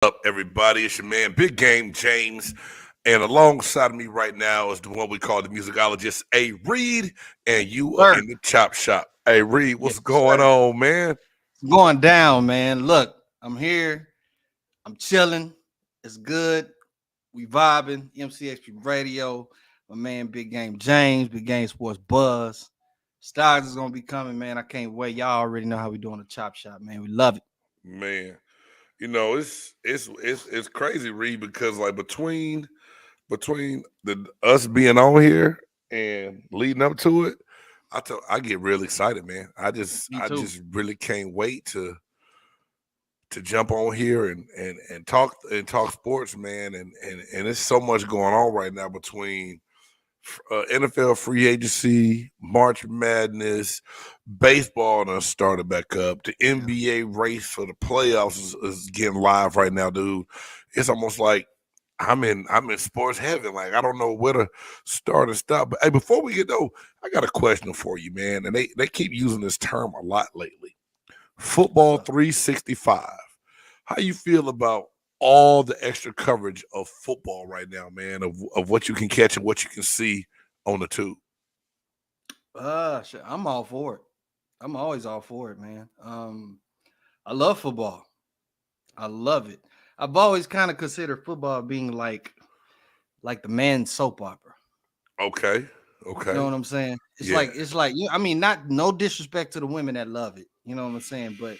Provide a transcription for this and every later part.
Up, everybody? It's your man, Big Game James. And alongside of me right now is the one we call the musicologist, A. Reed. And you are Sir. in the chop shop. Hey, Reed, what's Yes, going sir. on, man? It's going down, man. Look, I'm here. I'm chilling. It's good. We vibing. MCXP Radio. My man, Big Game James, Big Game Sports Buzz. Stars is gonna be coming, man. I can't wait. Y'all already know how we doing the chop shop, man. We love it. Man, it's crazy, Reed, because like between the us being on here and leading up to it, I get real excited, man. I just Me I too. just really can't wait to jump on here and talk sports, man. And there's so much going on right now between NFL free agency, March Madness, baseball done started back up. The Yeah. NBA race for the playoffs is getting live right now, dude. It's almost like I'm in sports heaven. Like I don't know where to start and stop. But hey, before we get though, I got a question for you, man. And they keep using this term a lot lately. What's Football up? 365. How you feel about all the extra coverage of football right now, man, of what you can catch and what you can see on the tube? Shit, I'm all for it. I'm always all for it, man. I love football. I love it. I've always kind of considered football being like the man's soap opera. Okay. You know Okay. what I'm saying? Yeah. It's like I mean, not no disrespect to the women that love it. You know what I'm saying? But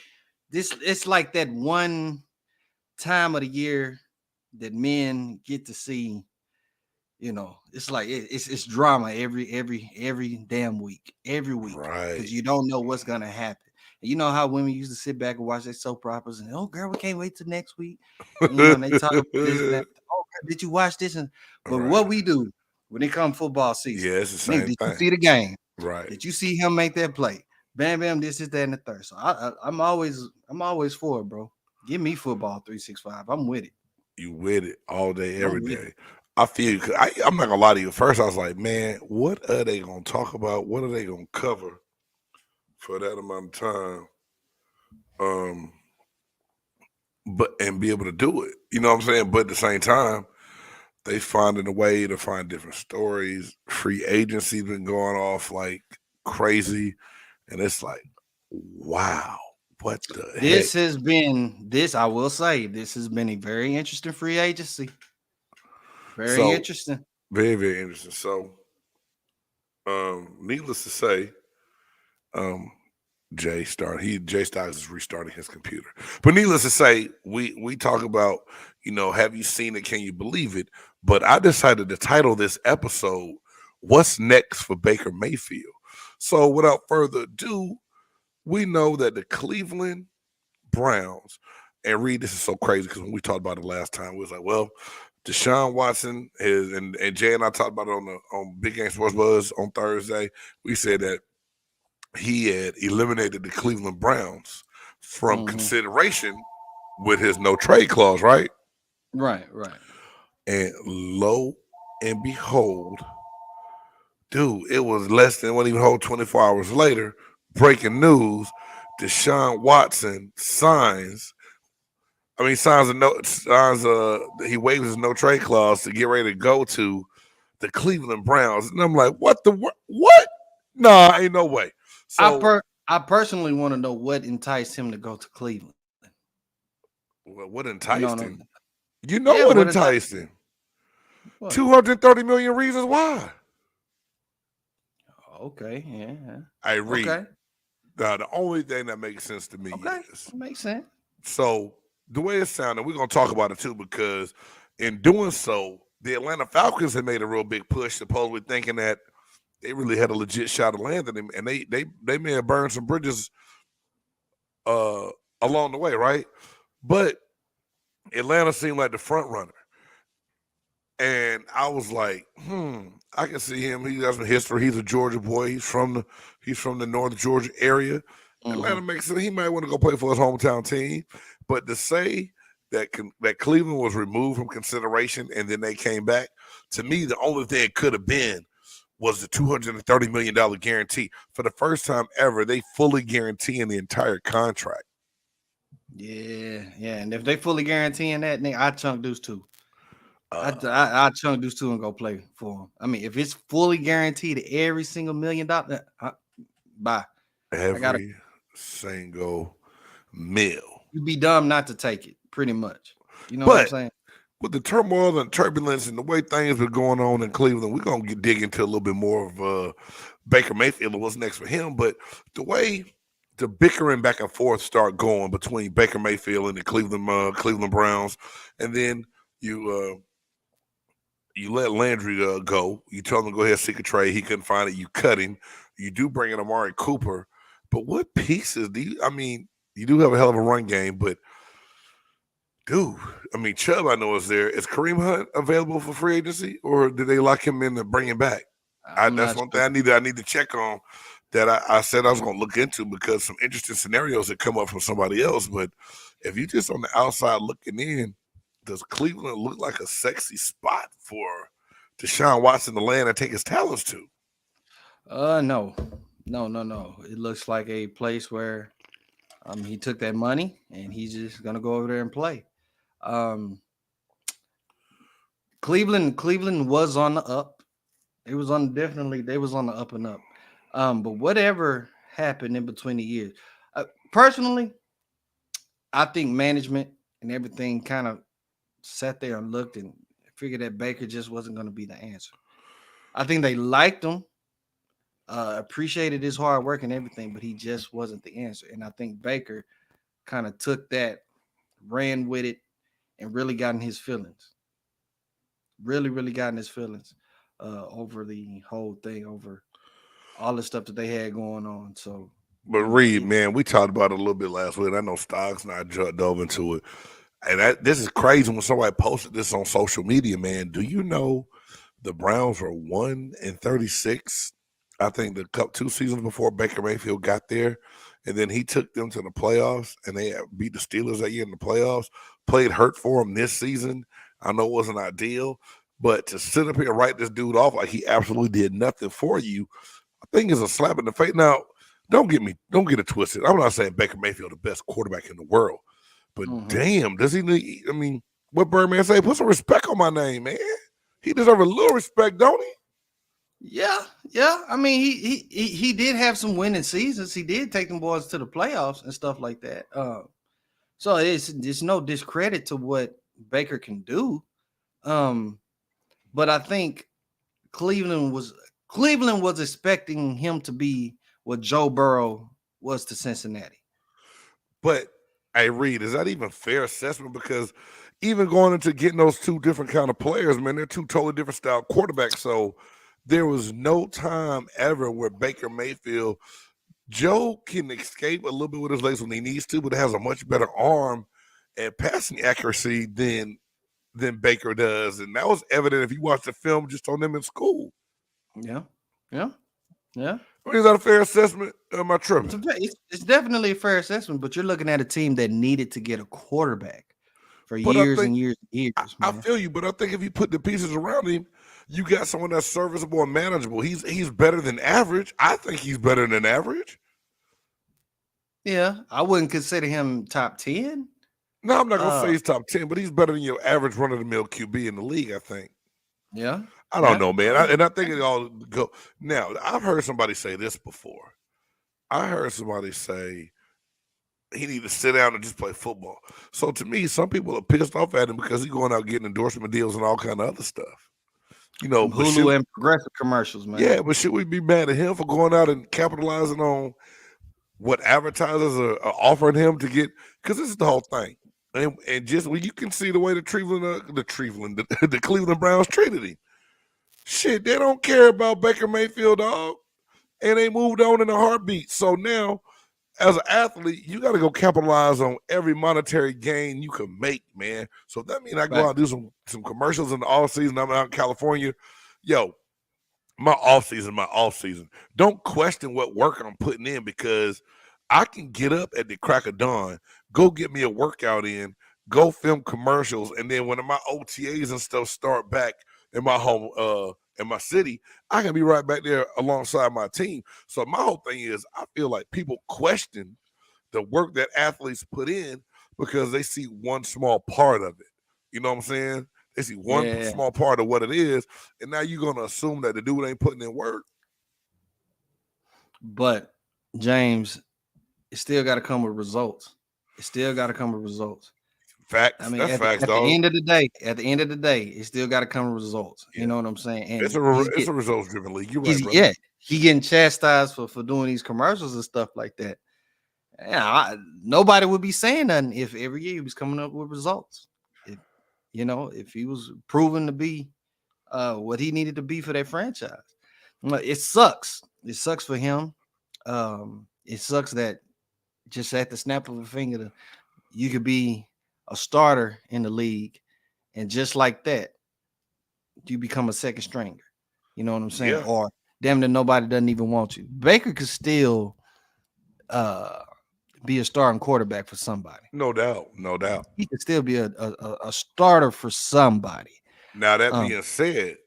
this it's like that one time of the year that men get to see. It's like it's drama every damn week, every week, because Right. you don't know what's gonna happen. And you know how women used to sit back and watch their soap operas and oh girl, we can't wait till next week. And they talk about this and that. Oh, girl, did you watch this? But Right. what we do when it comes football season, Yeah, it's the nigga, same did you thing. see the game? Right. Did you see him make that play? Bam, bam, this is that and the third. So I'm always for it, bro. Give me football 365. I'm with it. You with it all day, I'm every with it. day. I feel you. I'm not gonna lie to you. First, I was like, man, what are they gonna talk about? What are they gonna cover for that amount of time? Um, but and be able to do it. You know what I'm saying? But at the same time, they finding a way to find different stories. Free agency been going off like crazy, and it's like, wow, what the heck? I will say, this has been a very interesting free agency. Very So interesting. very, very interesting. So, needless to say, um, Jay Styles is restarting his computer. But needless to say, we talk about, have you seen it? Can you believe it? But I decided to title this episode "What's Next for Baker Mayfield." So without further ado, we know that the Cleveland Browns, and Reed, this is so crazy because when we talked about it last time, we was like, well, DeShaun Watson is, and Jay and I talked about it on Big Game Sports Buzz on Thursday. We said that he had eliminated the Cleveland Browns from Mhm. consideration with his no trade clause, right? Right, right. And lo and behold, dude, it was less than one even whole 24 hours later. Breaking news: Deshaun Watson he waives his no trade clause to get ready to go to the Cleveland Browns. And I'm like, what? Nah, ain't no way. So I personally want to know what enticed him to go to Cleveland. what You know, enticed no, him? You know yeah, what what enticed enticed him? what? 230 million reasons why. Okay, yeah, yeah. I read. Okay, Now, the only thing that makes sense to me okay, is makes sense. so the way it sounded, we're gonna talk about it too, because in doing so, the Atlanta Falcons had made a real big push, supposedly thinking that they really had a legit shot of landing him, and they may have burned some bridges uh along the way, right? But Atlanta seemed like the front runner. And I was like, I can see him. He has some history. He's a Georgia boy. He's from the North Georgia area. Atlanta Hmm. makes sense. He might want to go play for his hometown team. But to say that Cleveland was removed from consideration and then they came back, to me, the only thing it could have been was the $230 million guarantee. For the first time ever, they fully guaranteeing the entire contract. Yeah. And if they fully guaranteeing that, nigga, I chunk Deuce too. Uh, I chunk Deuce too and go play for him. I mean, if it's fully guaranteed every single $1 million, bye. I gotta. every single meal. You'd be dumb not to take it, pretty much. You know what I'm But saying? with the turmoil and turbulence and the way things were going on in Cleveland, we're gonna dig into a little bit more of Baker Mayfield and what's next for him. But the way the bickering back and forth start going between Baker Mayfield and the Cleveland Browns, and then you you let Landry go. You tell him to go ahead and seek a trade. He couldn't find it. You cut him. You do bring in Amari Cooper, but what pieces do you? I mean, you do have a hell of a run game, but dude, I mean, Chubb, I know is there. Is Kareem Hunt available for free agency, or did they lock him in to bring him back? I'm That's not one thing sure. I need to check on. That I said I was going to look into because some interesting scenarios that come up from somebody else. But if you just on the outside looking in, does Cleveland look like a sexy spot for DeShaun Watson to land and take his talents to? No, no. It looks like a place where he took that money and he's just gonna go over there and play. Um, Cleveland was on the up. It was on definitely they was on the up and up. But whatever happened in between the years, personally, I think management and everything kind of sat there and looked and figured that Baker just wasn't going to be the answer. I think they liked him, appreciated his hard work and everything, but he just wasn't the answer. And I think Baker kind of took that, ran with it, and really got in his feelings. Really got in his feelings over the whole thing, over all the stuff that they had going on. So, But Reed, man, we talked about it a little bit last week. I know Stocks and I dove into it. And this is crazy when somebody posted this on social media, man. Do you know the Browns were 1-36? I think the cup 2 seasons before Baker Mayfield got there. And then he took them to the playoffs and they beat the Steelers that year in the playoffs. Played hurt for him this season. I know it wasn't ideal, but to sit up here and write this dude off like he absolutely did nothing for you, I think is a slap in the face. Now, don't get it twisted. I'm not saying Baker Mayfield the best quarterback in the world. But damn, does he need? I mean, what Birdman say? Put some respect on my name, man. He deserves a little respect, don't he? Yeah. I mean, he did have some winning seasons. He did take them boys to the playoffs and stuff like that. So it's no discredit to what Baker can do. But I think Cleveland was expecting him to be what Joe Burrow was to Cincinnati. But hey, Reed, is that even fair assessment? Because even going into getting those two different kind of players, man, they're two totally different style quarterbacks. So there was no time ever where Baker Mayfield, Joe can escape a little bit with his legs when he needs to, but has a much better arm and passing accuracy than Baker does. And that was evident if you watch the film just on them in school. Yeah. I mean, is that a fair assessment? Am I tripping? It's definitely a fair assessment, but you're looking at a team that needed to get a quarterback for But I years think and years and years, I man. feel you, but I think if you put the pieces around him, you got someone that's serviceable and manageable. He's better than average. I think he's better than average. Yeah, I wouldn't consider him top 10. No, I'm not gonna say he's top 10, but he's better than your average run of the mill QB in the league. I think. Yeah. I don't know, man. I think it all go. Now, I've heard somebody say this before. I heard somebody say he need to sit down and just play football. So to me, some people are pissed off at him because he's going out getting endorsement deals and all kind of other stuff. You know, From Hulu and Progressive commercials, man. yeah, but should we be mad at him for going out and capitalizing on what advertisers are offering him to get? Because this is the whole thing, and just when you can see the way the the Cleveland Browns treated him. Shit, they don't care about Baker Mayfield, dog, and they moved on in a heartbeat. So now, as an athlete, you got to go capitalize on every monetary gain you can make, man. So that means I go out and do some commercials in the off season. I'm out in California, yo. My off season. Don't question what work I'm putting in because I can get up at the crack of dawn, go get me a workout in, go film commercials, and then when my OTAs and stuff start back in my home, in my city, I can be right back there alongside my team. So my whole thing is, I feel like people question the work that athletes put in, because they see one small part of it. You know what I'm saying? They see one Yeah. small part of what it is, and now you're gonna assume that the dude ain't putting in work. But James, it still got to come with results. It still got to come with results. I Facts. mean, That's facts, at the dog. end of the day, it still got to come with results. Yeah. You know what I'm saying? And It's a results driven league. You're right, he's brother. he getting chastised for doing these commercials and stuff like that. Yeah, nobody would be saying nothing if every year he was coming up with results. If if he was proven to be what he needed to be for that franchise. It sucks. It sucks for him. It sucks that just at the snap of a finger, you could be a starter in the league, and just like that, you become a second stringer. You know what I'm saying? Yeah. Or damn that nobody doesn't even want you. Baker could still be a starting quarterback for somebody. No doubt. No doubt. He could still be a starter for somebody. Now that being said,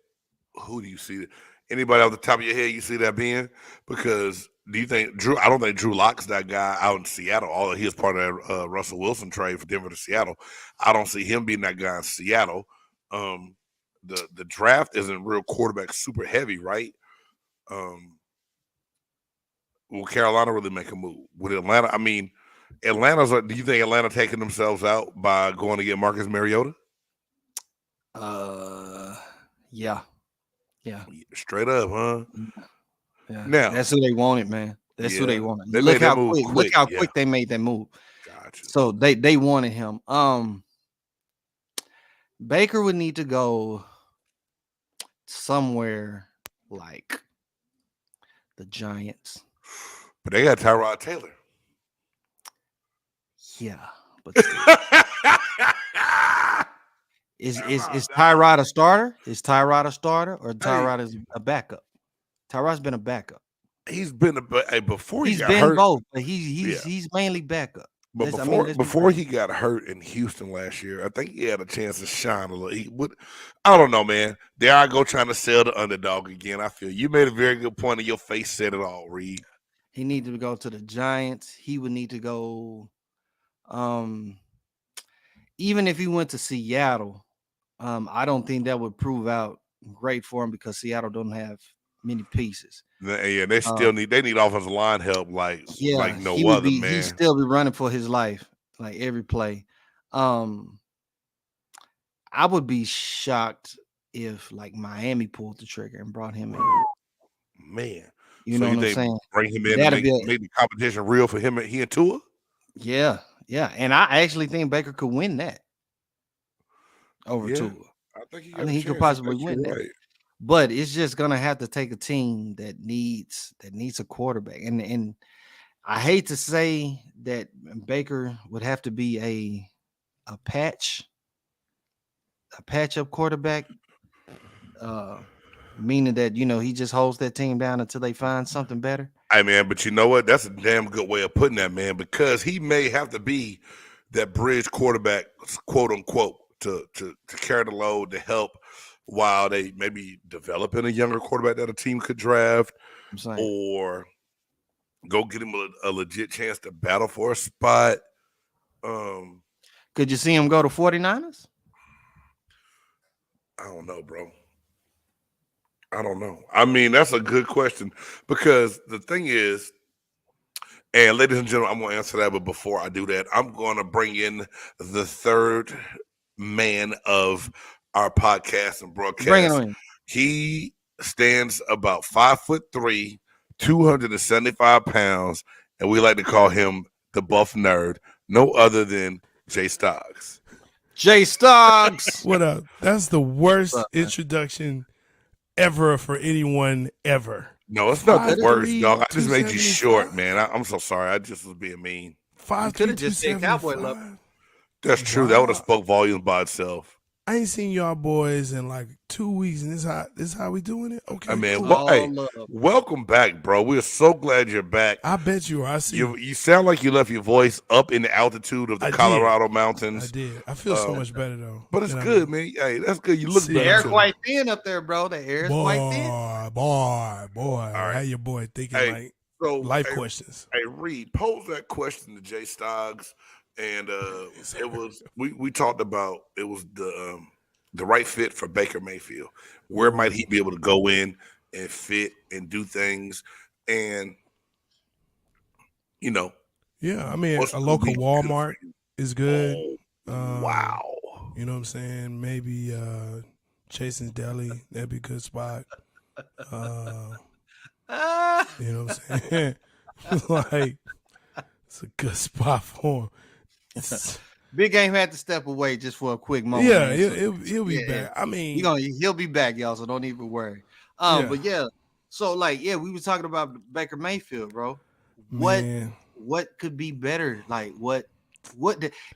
who do you see? Anybody off the top of your head you see that being? Because do you think Drew? I don't think Drew Lock's that guy out in Seattle. Although he is part of that Russell Wilson trade for Denver to Seattle, I don't see him being that guy in Seattle. The draft isn't real quarterback super heavy, right? Will Carolina really make a move? Would Atlanta? I mean, Atlanta's. Do you think Atlanta taking themselves out by going to get Marcus Mariota? Yeah. Straight up, huh? Yeah. Now that's who they wanted, man. That's who they wanted. They Look made that how move quick. quick. Look how quick they made that move. Gotcha. So they wanted him. Baker would need to go somewhere like the Giants. But they got Tyrod Taylor. Yeah, but is Tyrod a starter? Is Tyrod a starter or Tyrod is a backup? Tyrod's been a backup. He's been before he's got been hurt. both, but he's mainly backup. But before he got hurt in Houston last year, I think he had a chance to shine a little. I don't know, man. There I go trying to sell the underdog again. I feel you made a very good point, and your face said it all, Reed. He needed to go to the Giants. He would need to go. Even if he went to Seattle, I don't think that would prove out great for him because Seattle don't have many pieces. Yeah, they still need offensive line help like no other, man. He'd still be running for his life like every play. I would be shocked if like Miami pulled the trigger and brought him in. Man, you know what I'm saying? Bring him in and make the competition real for him. He and Tua. Yeah, and I actually think Baker could win that over Tua. I think he could possibly win that. But it's just gonna have to take a team that needs a quarterback. And I hate to say that Baker would have to be a patch up quarterback. Meaning that he just holds that team down until they find something better. Hey man, but you know what? That's a damn good way of putting that, man, because he may have to be that bridge quarterback, quote unquote, to carry the load, to help while they maybe developing a younger quarterback that a team could draft, or go get him a legit chance to battle for a spot. Could you see him go to 49ers? I don't know, bro. I don't know. I mean, that's a good question because the thing is, and ladies and gentlemen, I'm going to answer that, but before I do that, I'm going to bring in the third man of our podcast and broadcast. Bring it on. He stands about 5'3", 275 pounds, and we like to call him the buff nerd. No other than Jay Stoggs. Jay Stoggs. What up? That's the worst introduction ever for anyone ever. No, it's not the worst, dog. I just made you short, man. I'm so sorry. I just was being mean. 5'3", could have just said Cowboy Love. That's true. That would have spoke volumes by itself. I ain't seen y'all boys in like 2 weeks, and this is how we doing it. Okay, I mean, welcome back, bro. We're so glad you're back. I bet you are. I see you sound like you left your voice up in the altitude of the Colorado mountains. I did. I feel so much better though. But it's good, man. Hey, that's good. You look better. The air's quite thin up there, bro. The air's quite thin. Boy. All right. How your boy thinking life questions? Hey, Reed, pose that question to Jay Stoggs. and it was we talked about it was the right fit for Baker Mayfield. Where might he be able to go in and fit and do things, and you know, Yeah, I mean, what's a going to local be good for Walmart you? is good. Oh, wow. You know what I'm saying? Maybe Chasen's Deli, that'd be a good spot. You know what I'm saying? Like, it's a good spot for him. Big Game had to step away just for a quick moment. Yeah, Man. he'll be back. I mean, he'll be back, y'all. So don't even worry. But yeah, so like, yeah, we were talking about Baker Mayfield, bro. man, What could be better? Like,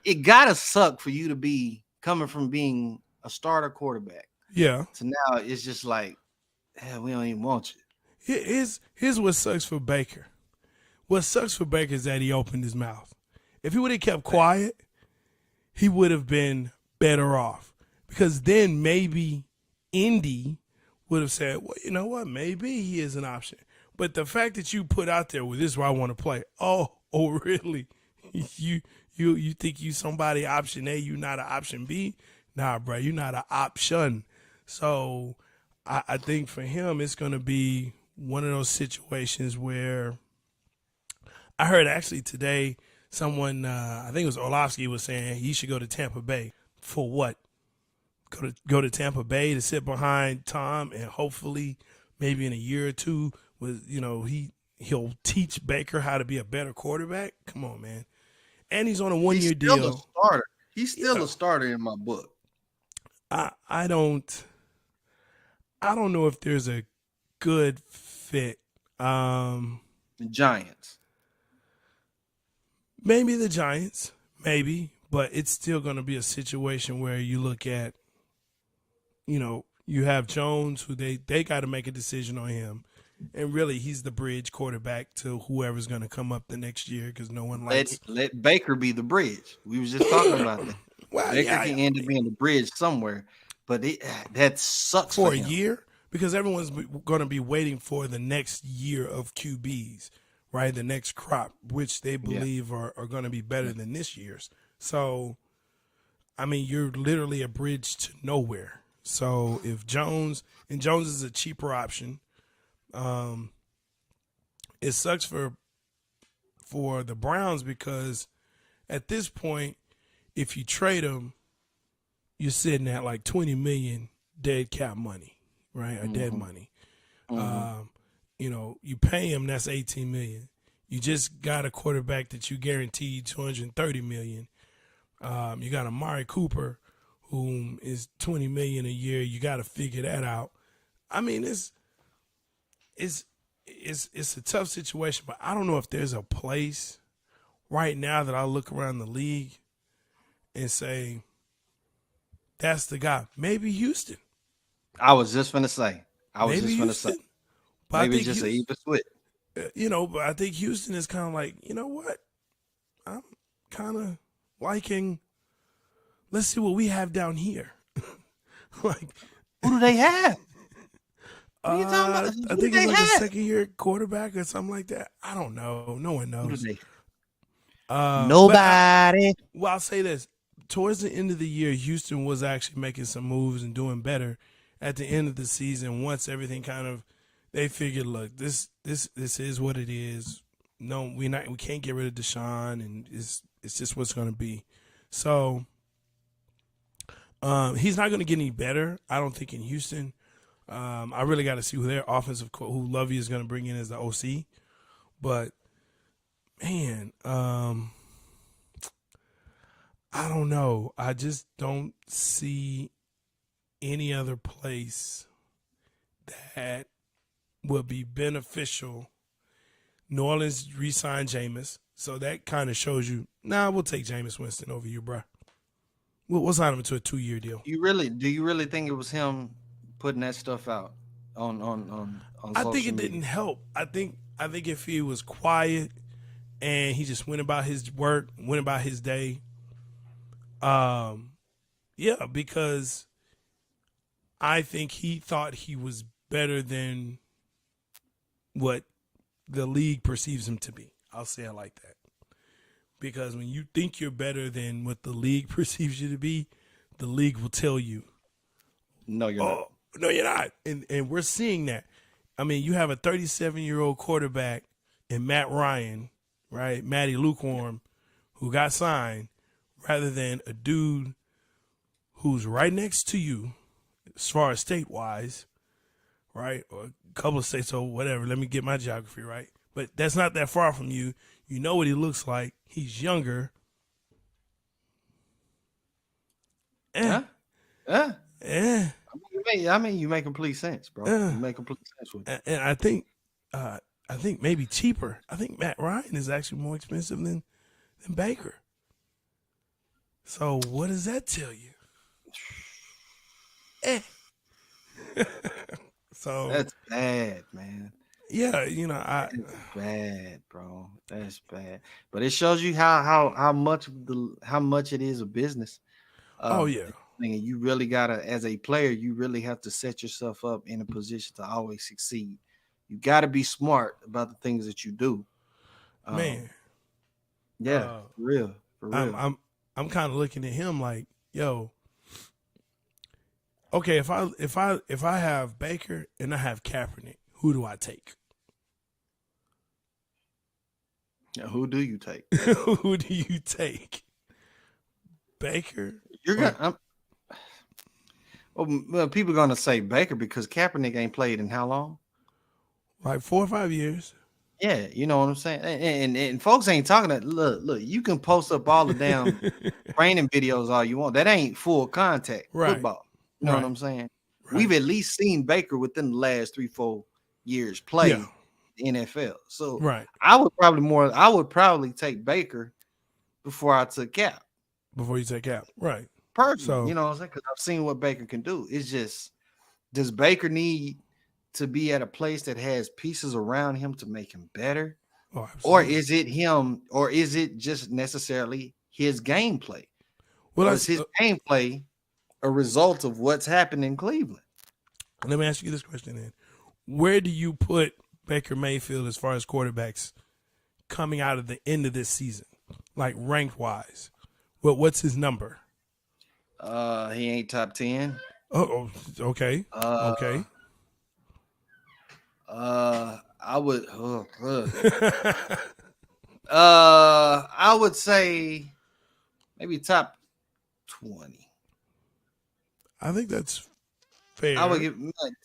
it gotta suck for you to be coming from being a starter quarterback. Yeah. So now it's just like, we don't even want you. Here's what sucks for Baker. What sucks for Baker is that he opened his mouth. If he would have kept quiet, he would have been better off. Because then maybe Indy would have said, well, you know what? Maybe he is an option. But the fact that you put out there, well, this is where I want to play. Oh, really? You think you somebody option A, you not an option B? Nah, bro, you not an option. So I think for him, it's going to be one of those situations where I heard actually today someone, I think it was Orlovsky, was saying he should go to Tampa Bay. For what? Go to Tampa Bay to sit behind Tom, and hopefully maybe in a year or two, he'll teach Baker how to be a better quarterback. Come on, man. And he's on a 1-year deal. He's still a starter. He's still a starter in my book. I don't know if there's a good fit. The Giants. Maybe the Giants, maybe, but it's still going to be a situation where you look at, you have Jones, who they got to make a decision on him, and really he's the bridge quarterback to whoever's going to come up the next year because no one likes. Let Baker be the bridge. We was just talking about that. Well, Baker can end up being the bridge somewhere, but that sucks for a year because everyone's going to be waiting for the next year of QBs. Right, the next crop, which they believe are going to be better than this year's. So, I mean, you're literally a bridge to nowhere. So if Jones is a cheaper option, it sucks for the Browns because at this point, if you trade him, you're sitting at like $20 million dead cap money, right, or dead money. You pay him, that's $18 million. You just got a quarterback that you guaranteed $230 million. You got Amari Cooper, whom is $20 million a year. You got to figure that out. I mean, it's a tough situation, but I don't know if there's a place right now that I look around the league and say that's the guy. Maybe Houston. I was just gonna say. Maybe Maybe just an even split. But I think Houston is kind of like, you know what? I'm kind of liking. Let's see what we have down here. Like, who do they have? What are you talking about? I think it's like a second-year quarterback or something like that. I don't know. No one knows. Nobody. I'll say this. Towards the end of the year, Houston was actually making some moves and doing better. At the end of the season, once everything they figured, look, this is what it is. No, we can't get rid of DeShaun, and it's just what's going to be. So, he's not going to get any better, I don't think, in Houston. I really got to see who their offensive who Lovey is going to bring in as the OC. But man, I don't know. I just don't see any other place that would be beneficial. New Orleans re-signed Jameis, so that kind of shows you. We'll take Jameis Winston over you, bro. We'll sign him to a 2-year deal. Do you really think it was him putting that stuff out on I social think it media? didn't help. I think if he was quiet and he just went about his work, went about his day. Because I think he thought he was better than what the league perceives him to be. I'll say it like that. because when you think you're better than what the league perceives you to be, the league will tell you, No, you're not. no, you're not. And we're seeing that. I mean, you have a 37-year-old quarterback in Matt Ryan, right? Matty Lukewarm, who got signed, rather than a dude who's right next to you as far as state-wise, right? Or a couple of states or whatever. Let me get my geography right. But that's not that far from you. You know what he looks like. He's younger. Yeah. Eh. I mean, you make complete sense, bro. You make complete sense with it. And I think maybe cheaper. I think Matt Ryan is actually more expensive than Baker. So what does that tell you? So That's bad, man. yeah, That's bad, bro. That's bad. But it shows you how much it is a business. oh yeah. And you really gotta, as a player, you really have to set yourself up in a position to always succeed. You gotta be smart about the things that you do. Man. Yeah, for real. I'm kind of looking at him like, yo, okay, if I have Baker and I have Kaepernick, who do I take? Now, who do you take? Who do you take? Baker? You're gonna. Well, people are gonna say Baker because Kaepernick ain't played in how long? Like 4 or 5 years. Yeah, you know what I'm saying. And folks ain't talking that. Look. You can post up all the damn training videos all you want. That ain't full contact football. You know what I'm saying? Right. We've at least seen Baker within the last 3-4 years play the NFL. So I would probably take Baker before I took Cap. Before you take Cap, right? Personally, so, you know what I'm saying? Because I've seen what Baker can do. It's just, does Baker need to be at a place that has pieces around him to make him better? Or is it him, or is it just necessarily his gameplay? Well, is his gameplay a result of what's happened in Cleveland? Let me ask you this question then. Where do you put Baker Mayfield as far as quarterbacks coming out of the end of this season? Like ranked wise. What's his number? He ain't top 10. Oh, okay. Okay. I would say maybe top 20. I think that's fair. I would give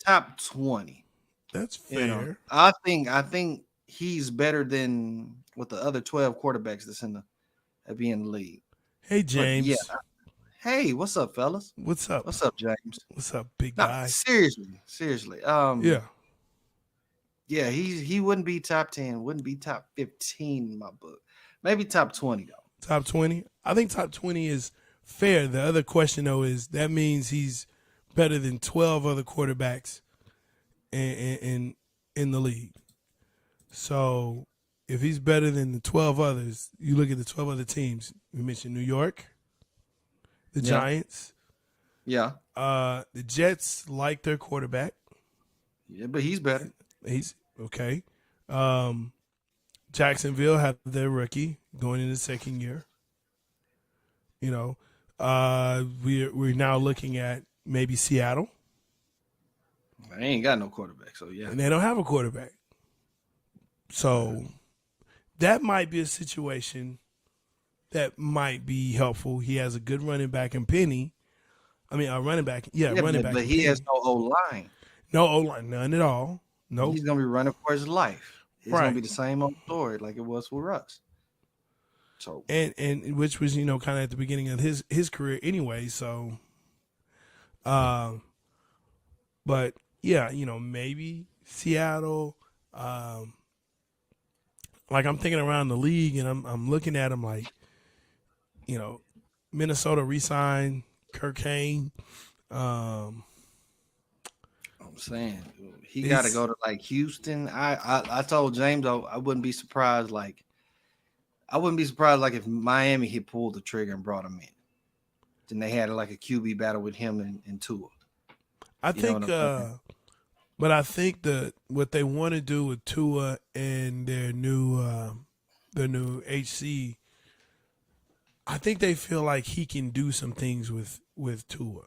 top 20. That's fair. I think he's better than what the other 12 quarterbacks that's in the league. Hey, James. Yeah. Hey, what's up, fellas? What's up? What's up, James? What's up, big guy? Seriously. Yeah. Yeah, he wouldn't be top 10, wouldn't be top 15 in my book. Maybe top 20 though. Top 20? I think top 20 is fair. The other question though is that means he's better than 12 other quarterbacks in the league. So if he's better than the 12 others, you look at the 12 other teams. We mentioned New York, the Giants. Yeah. The Jets like their quarterback. Yeah, but he's better. He's okay. Jacksonville have their rookie going into the second year. You know, we're now looking at maybe Seattle. They ain't got no quarterback, so yeah. And they don't have a quarterback. So that might be a situation that might be helpful. He has a good running back in Penny. I mean, a running back. Yeah, running back. But he has no O-line. No O-line, none at all. No. He's going to be running for his life. It's going to be the same old story like it was with Russ. So and which was, kind of at the beginning of his career anyway. So, but yeah, maybe Seattle. Like I'm thinking around the league, and I'm looking at him like, Minnesota re-signed Kirk Kane. I'm saying he got to go to like Houston. I told James I wouldn't be surprised. If Miami had pulled the trigger and brought him in. Then they had like a QB battle with him and Tua. I think what they want to do with Tua and their new HC I think they feel like he can do some things with Tua,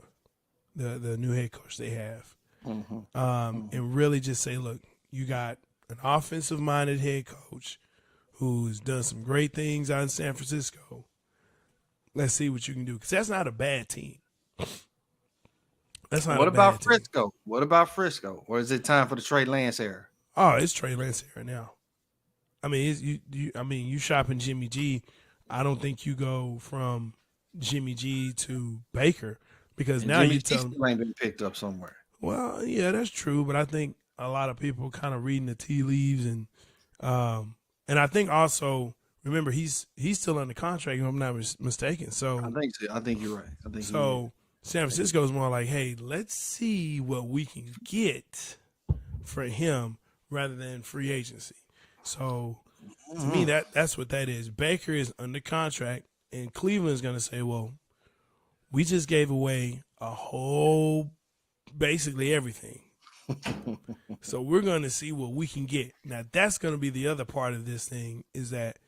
the new head coach they have, and really just say, look, you got an offensive minded head coach who's done some great things out in San Francisco. Let's see what you can do, because that's not a bad team. That's not. What a about bad Frisco? Team. What about Frisco? Or is it time for the Trey Lance era? Oh, it's Trey Lance right now. I mean, you shopping Jimmy G. I don't think you go from Jimmy G to Baker, because And now Jimmy you G tell him. still ain't been picked up somewhere. Well, yeah, that's true, but I think a lot of people kind of reading the tea leaves, and I think also remember he's still under contract, if I'm not mistaken. So I think so. I think you're right. I think so. San Francisco is more like, hey, let's see what we can get for him rather than free agency. So to me, that's what that is. Baker is under contract, and Cleveland's going to say, well, we just gave away a whole, basically everything. So we're going to see what we can get. Now, that's going to be the other part of this thing, is that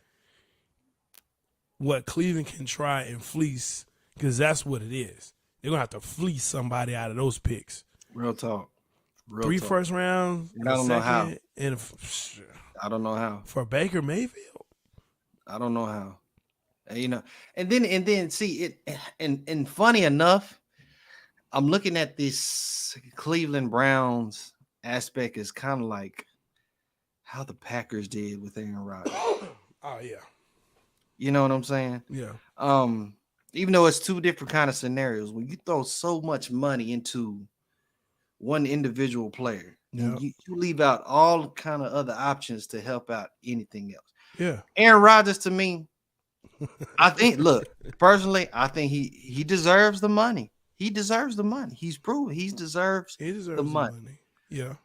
what Cleveland can try and fleece, because that's what it is. They're going to have to fleece somebody out of those picks. Real talk. Three first rounds. And I don't know how. And I don't know how. for Baker Mayfield. I don't know how. And then see it, and funny enough, I'm looking at this Cleveland Browns aspect is kind of like how the Packers did with Aaron Rodgers. Oh yeah. You know what I'm saying? Yeah. Even though it's two different kind of scenarios, when you throw so much money into one individual player, and you leave out all kind of other options to help out anything else. Yeah. Aaron Rodgers, to me, I think, look, personally, I think he deserves the money. He deserves the money. He's proven he deserves the money. Yeah.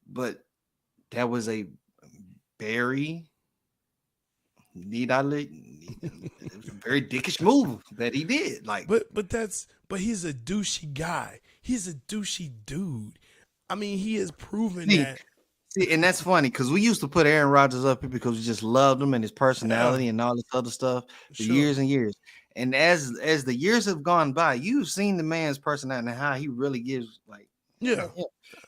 But that was a very it was a very dickish move that he did. Like, but he's a douchey guy. He's a douchey dude. I mean, he has proven that. See, and that's funny because we used to put Aaron Rodgers up here because we just loved him and his personality and all this other stuff for years and years. And as the years have gone by, you've seen the man's personality and how he really gives, like,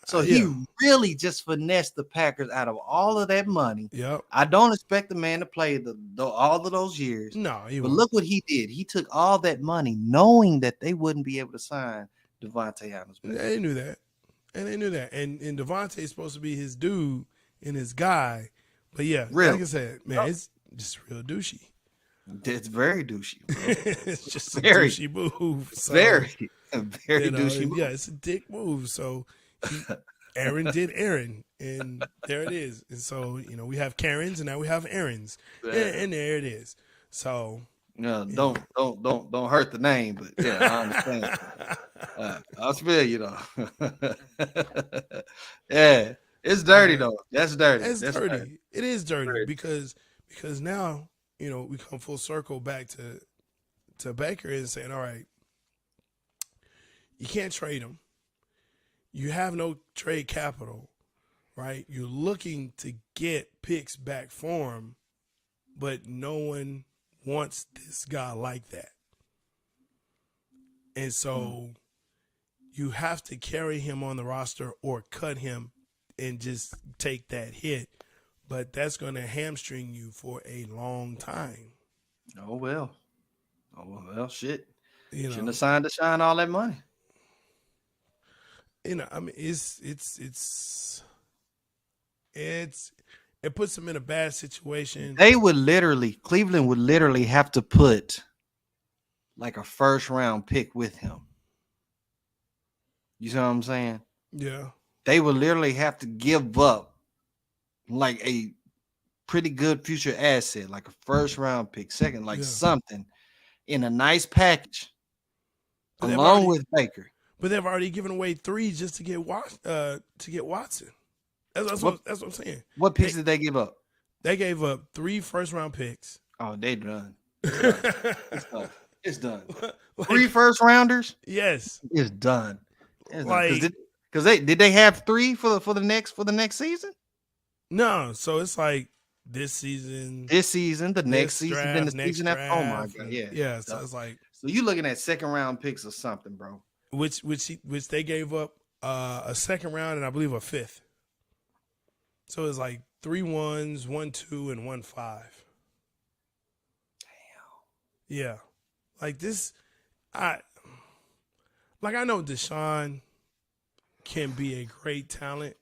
So he really just finessed the Packers out of all of that money. Yep. I don't expect the man to play all of those years. No, but look what he did. He took all that money knowing that they wouldn't be able to sign Devontae Adams. They knew that. And they knew that. And Devontae is supposed to be his dude and his guy. But yeah, like I said, man, it's just real douchey. It's very douchey, bro. It's just a douchey move. So, very douchey move. Yeah, it's a dick move. So Aaron did Aaron, and there it is. And so, we have Karens, and now we have Aarons, and there it is. So, don't hurt the name, but yeah, I understand. I'll feel you though. Yeah, it's dirty though. That's dirty. It's dirty. It is dirty because now we come full circle back to Baker and saying, all right, you can't trade him. You have no trade capital, right? You're looking to get picks back for him, but no one wants this guy like that. And so you have to carry him on the roster or cut him and just take that hit. But that's going to hamstring you for a long time. Oh, well, shit. Shouldn't have signed DeShaun all that money. I mean, it puts them in a bad situation. Cleveland would literally have to put like a first round pick with him. You see what I'm saying? Yeah. They would literally have to give up like a pretty good future asset, like a first round pick, second, like something in a nice package along with Baker. But they've already given away 3 just to get Watson. That's what I'm saying. What picks did they give up? They gave up 3 first round picks. Oh, they done. It's done. 3 first rounders? Yes. It's done. Because they have 3 for the next season? No, so it's like this season, the next season, draft, then the next season after. Oh my draft, god, and- yeah. yeah. So it's like, So you looking at second round picks or something, bro? which they gave up a second round and I believe a fifth. So it's like 3 1s, 1 2, and 1 5. Damn. Yeah, like this, I know DeShaun can be a great talent,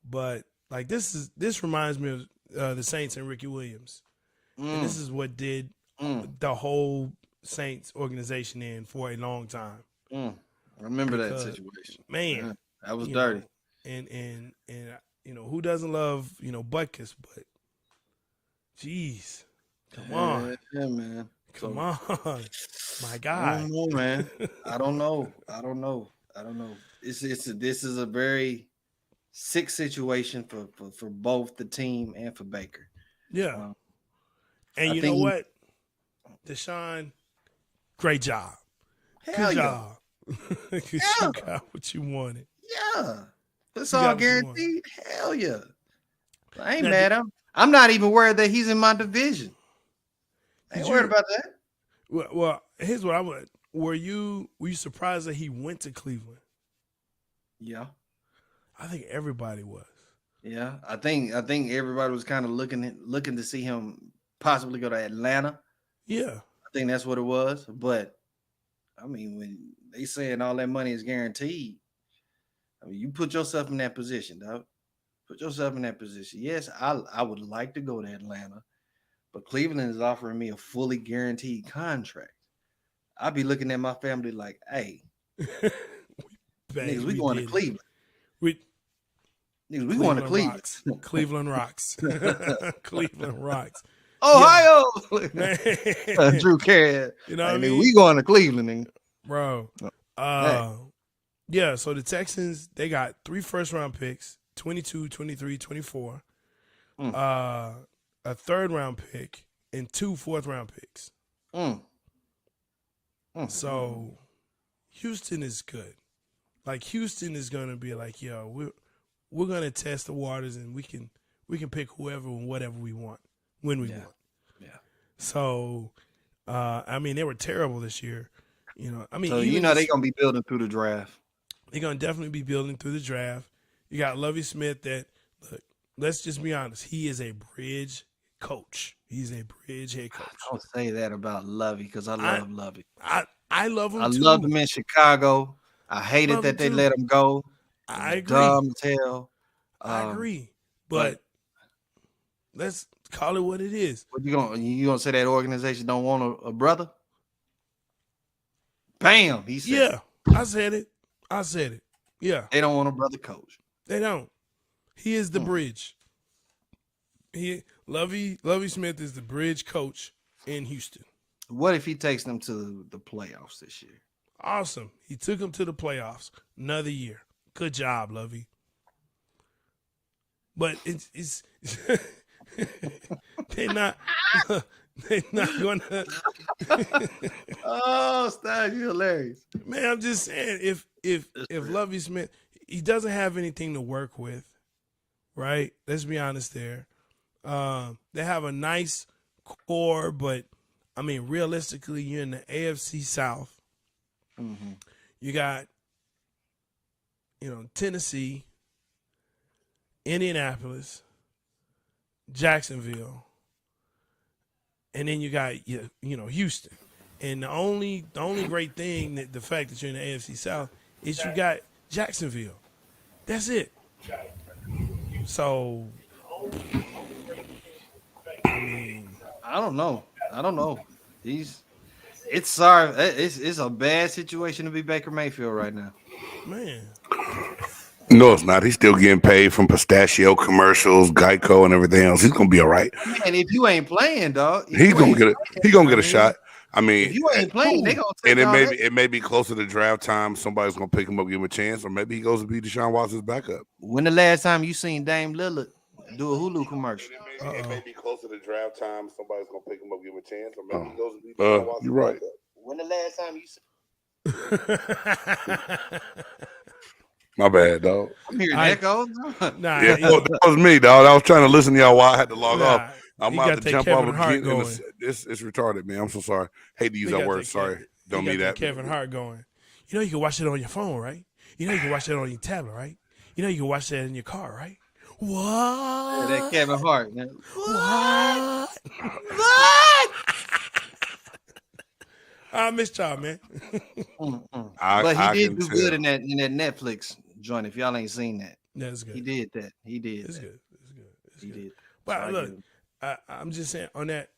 but like this reminds me of the Saints and Ricky Williams, and this is what did the whole Saints organization in for a long time. I remember that situation, man. That was dirty. And who doesn't love Butkus, but jeez, come on, yeah, man. Come on, my God. I don't know, man. I don't know. This is a very sick situation for both the team and for Baker. Yeah. And you know what? DeShaun, great job. Good job. You got what you wanted. Yeah. It's all guaranteed. Hell yeah. I ain't mad at him. I'm not even worried that he's in my division. I ain't worried about that. Well, here's what I would. Were you surprised that he went to Cleveland? Yeah. I think everybody was. Yeah. I think everybody was kind of looking to see him possibly go to Atlanta. Yeah. I think that's what it was. But I mean, when they saying all that money is guaranteed, I mean, you put yourself in that position, dog. Put yourself in that position. Yes, I would like to go to Atlanta, but Cleveland is offering me a fully guaranteed contract. I'll be looking at my family like, hey, niggas, we going to Cleveland. We going to Cleveland. Cleveland rocks. Cleveland rocks. Ohio. Yeah. Drew Carey. You know what I mean? We going to Cleveland, nigga. Bro. Yeah, so the Texans, they got 3 first-round picks, 22, 23, 24, a third-round pick, and 2 fourth-round picks. So Houston is good. Like, Houston is going to be like, yo, we're going to test the waters, and we can pick whoever and whatever we want when we want. Yeah. So, I mean, they were terrible this year. So they're going to be building through the draft. They're going to definitely be building through the draft. You got Lovie Smith that, look, let's just be honest. He is a bridge coach. He's a bridge head coach. I don't say that about Lovie because I love Lovie. I love him too. I love him in Chicago. I hated that they let him go. I agree. Dumb as hell. I agree. But let's call it what it is. What you gonna say that organization don't want a brother? Bam, he said. Yeah, I said it. Yeah. They don't want a brother coach. They don't. He is the bridge. Lovie Smith is the bridge coach in Houston. What if he takes them to the playoffs this year? Awesome. He took them to the playoffs another year. Good job, Lovie. But it's they're not gonna. Oh, stop! You're hilarious, man. I'm just saying, if Lovie Smith, he doesn't have anything to work with, right? Let's be honest there. They have a nice core, but I mean, realistically, you're in the AFC South. Mm-hmm. You got, Tennessee, Indianapolis, Jacksonville, and then you got Houston. And the only great thing that the fact that you're in the AFC South is you got Jacksonville. That's it. So I mean, I don't know. It's a bad situation to be Baker Mayfield right now. Man. No, it's not. He's still getting paid from pistachio commercials, Geico, and everything else. He's gonna be all right. Man, if you ain't playing, dog, He's gonna get a shot. I mean, if you ain't playing, they gonna take and it may be closer to draft time. Somebody's gonna pick him up, give him a chance, or maybe he goes to be DeShaun Watson's backup. When the last time you seen Dame Lillard do a Hulu commercial? It may be closer to draft time. Somebody's gonna pick him up, give him a chance, or maybe he goes to be DeShaun Watson's you're right. backup. When the last time you seen? My bad, dog. I'm hearing I- echoes. Nah, Yeah, that was me, dog. I was trying to listen to y'all while I had to log nah, off. I'm he about got to that jump Kevin off Hart again. going. It's retarded, man. I'm so sorry. Hate to use He that got word. Sorry. He Don't got need that that. Kevin Hart going. You know you can watch it on your phone, right? You know you can watch it on your tablet, right? You know you can watch that in your car, right? What? Yeah, that Kevin Hart. Man. What? What? I missed y'all, man. But he I did can do tell. good in that Netflix joint. If y'all ain't seen that, That's good. he did that. He did. It's that. good. It's good. It's He good. did. But So I look, give him- I'm just saying on that.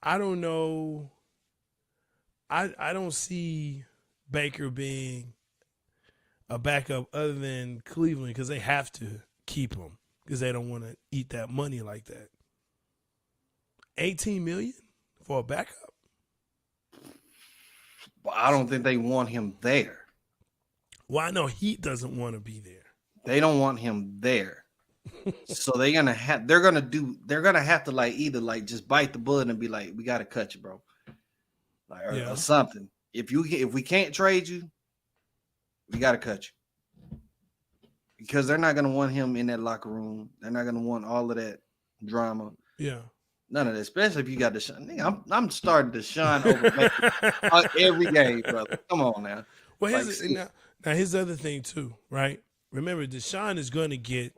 I don't know. I don't see Baker being a backup other than Cleveland because they have to keep him because they don't want to eat that money like that. 18 million for a backup? But I don't think they want him there. Well, I know Heat doesn't want to be there. They don't want him there. So they're gonna have to like either like just bite the bullet and be like, we gotta cut you, bro. Like or something. If we can't trade you, we gotta cut you. Because they're not gonna want him in that locker room. They're not gonna want all of that drama. Yeah. None of that, especially if you got DeShaun. I'm starting DeShaun over Baker every game, brother. Come on now. Well, Like, now here's the other thing too, right? Remember, DeShaun is going to get,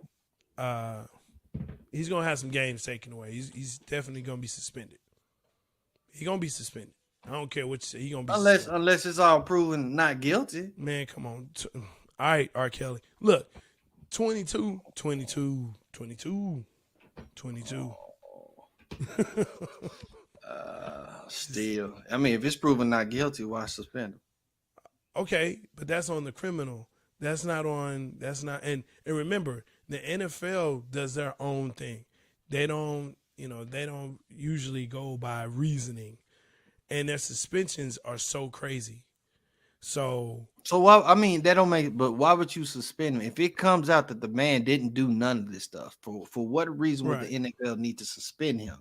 he's going to have some games taken away. He's definitely going to be suspended. He's going to be suspended. I don't care what you say. He's going to be suspended. Unless it's all proven not guilty. Man, come on. All right, R. Kelly. Look, 22. Still, I mean, if it's proven not guilty, why suspend him? Okay, but that's on the criminal. That's not, and remember, the NFL does their own thing. They don't usually go by reasoning, and their suspensions are so crazy. So why? I mean, that don't make. But why would you suspend him if it comes out that the man didn't do none of this stuff? For what reason would the NFL need to suspend him?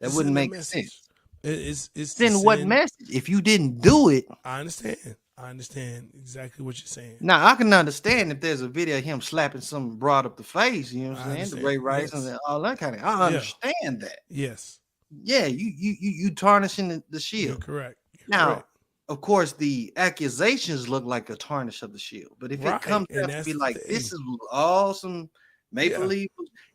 That wouldn't make sense. It's Send what message if you didn't do it? I understand exactly what you're saying. Now I can understand if there's a video of him slapping some broad up the face. You know what I'm saying? The Ray Rice and all that kind of. I understand that. Yes. Yeah, you tarnishing the shield. You're correct. Of course, the accusations look like a tarnish of the shield. But if it comes out to be like, this is awesome Maple Leaf,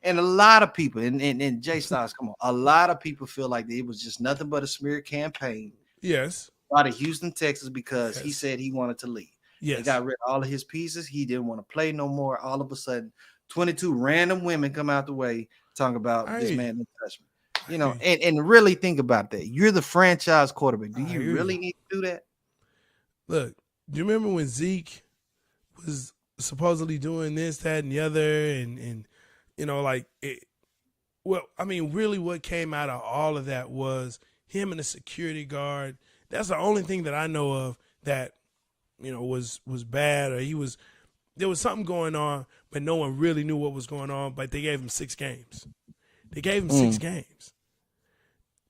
and a lot of people, and Jay Styles, come on, a lot of people feel like it was just nothing but a smear campaign. Yes. Out of Houston, Texas, because he said he wanted to leave. Yes. They got rid of all of his pieces. He didn't want to play no more. All of a sudden, 22 random women come out the way talking about this man didn't touch me. You know, and really think about that. You're the franchise quarterback. Do you really need to do that? Look, do you remember when Zeke was supposedly doing this, that, and the other, and you know, like it? Well, I mean, really, what came out of all of that was him and the security guard. That's the only thing that I know of that, you know, was bad, or there was something going on, but no one really knew what was going on. But they gave him 6 games. They gave him 6 games.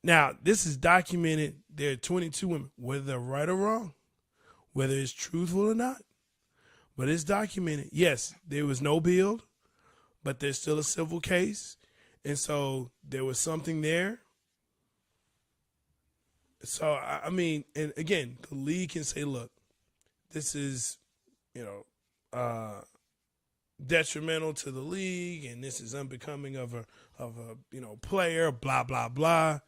Now, this is documented. There are 22 women, whether they're right or wrong, whether it's truthful or not, but it's documented. Yes, there was no build, but there's still a civil case. And so there was something there. So, I mean, and again, the league can say, look, this is, you know, detrimental to the league, and this is unbecoming of a you know, player, blah, blah, blah.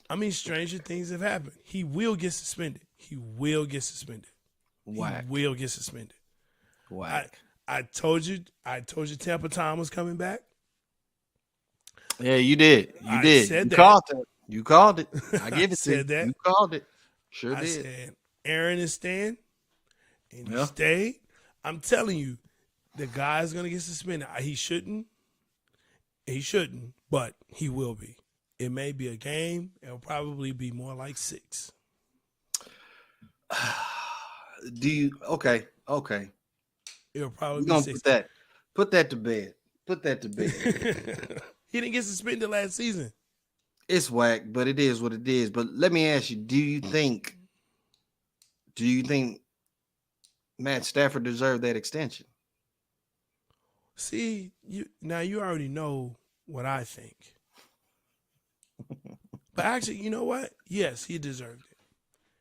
I mean, stranger things have happened. He will get suspended. Whack. He will get suspended. Whack. I told you Tampa Tom was coming back. Yeah, you did. You did. Said you that. called it. You called it. I give it to you. That. You called it. Sure I did. said Aaron is staying, and he stayed. I'm telling you, the guy's gonna get suspended. He shouldn't, but he will be. It may be a game. It'll probably be more like 6. Do you? Okay. It'll probably We're gonna be 6. put that to bed. Put that to bed. He didn't get suspended last season. It's whack, but it is what it is. But let me ask you: do you think Matt Stafford deserved that extension. See, you already know what I think. But actually, you know what? Yes, he deserved it.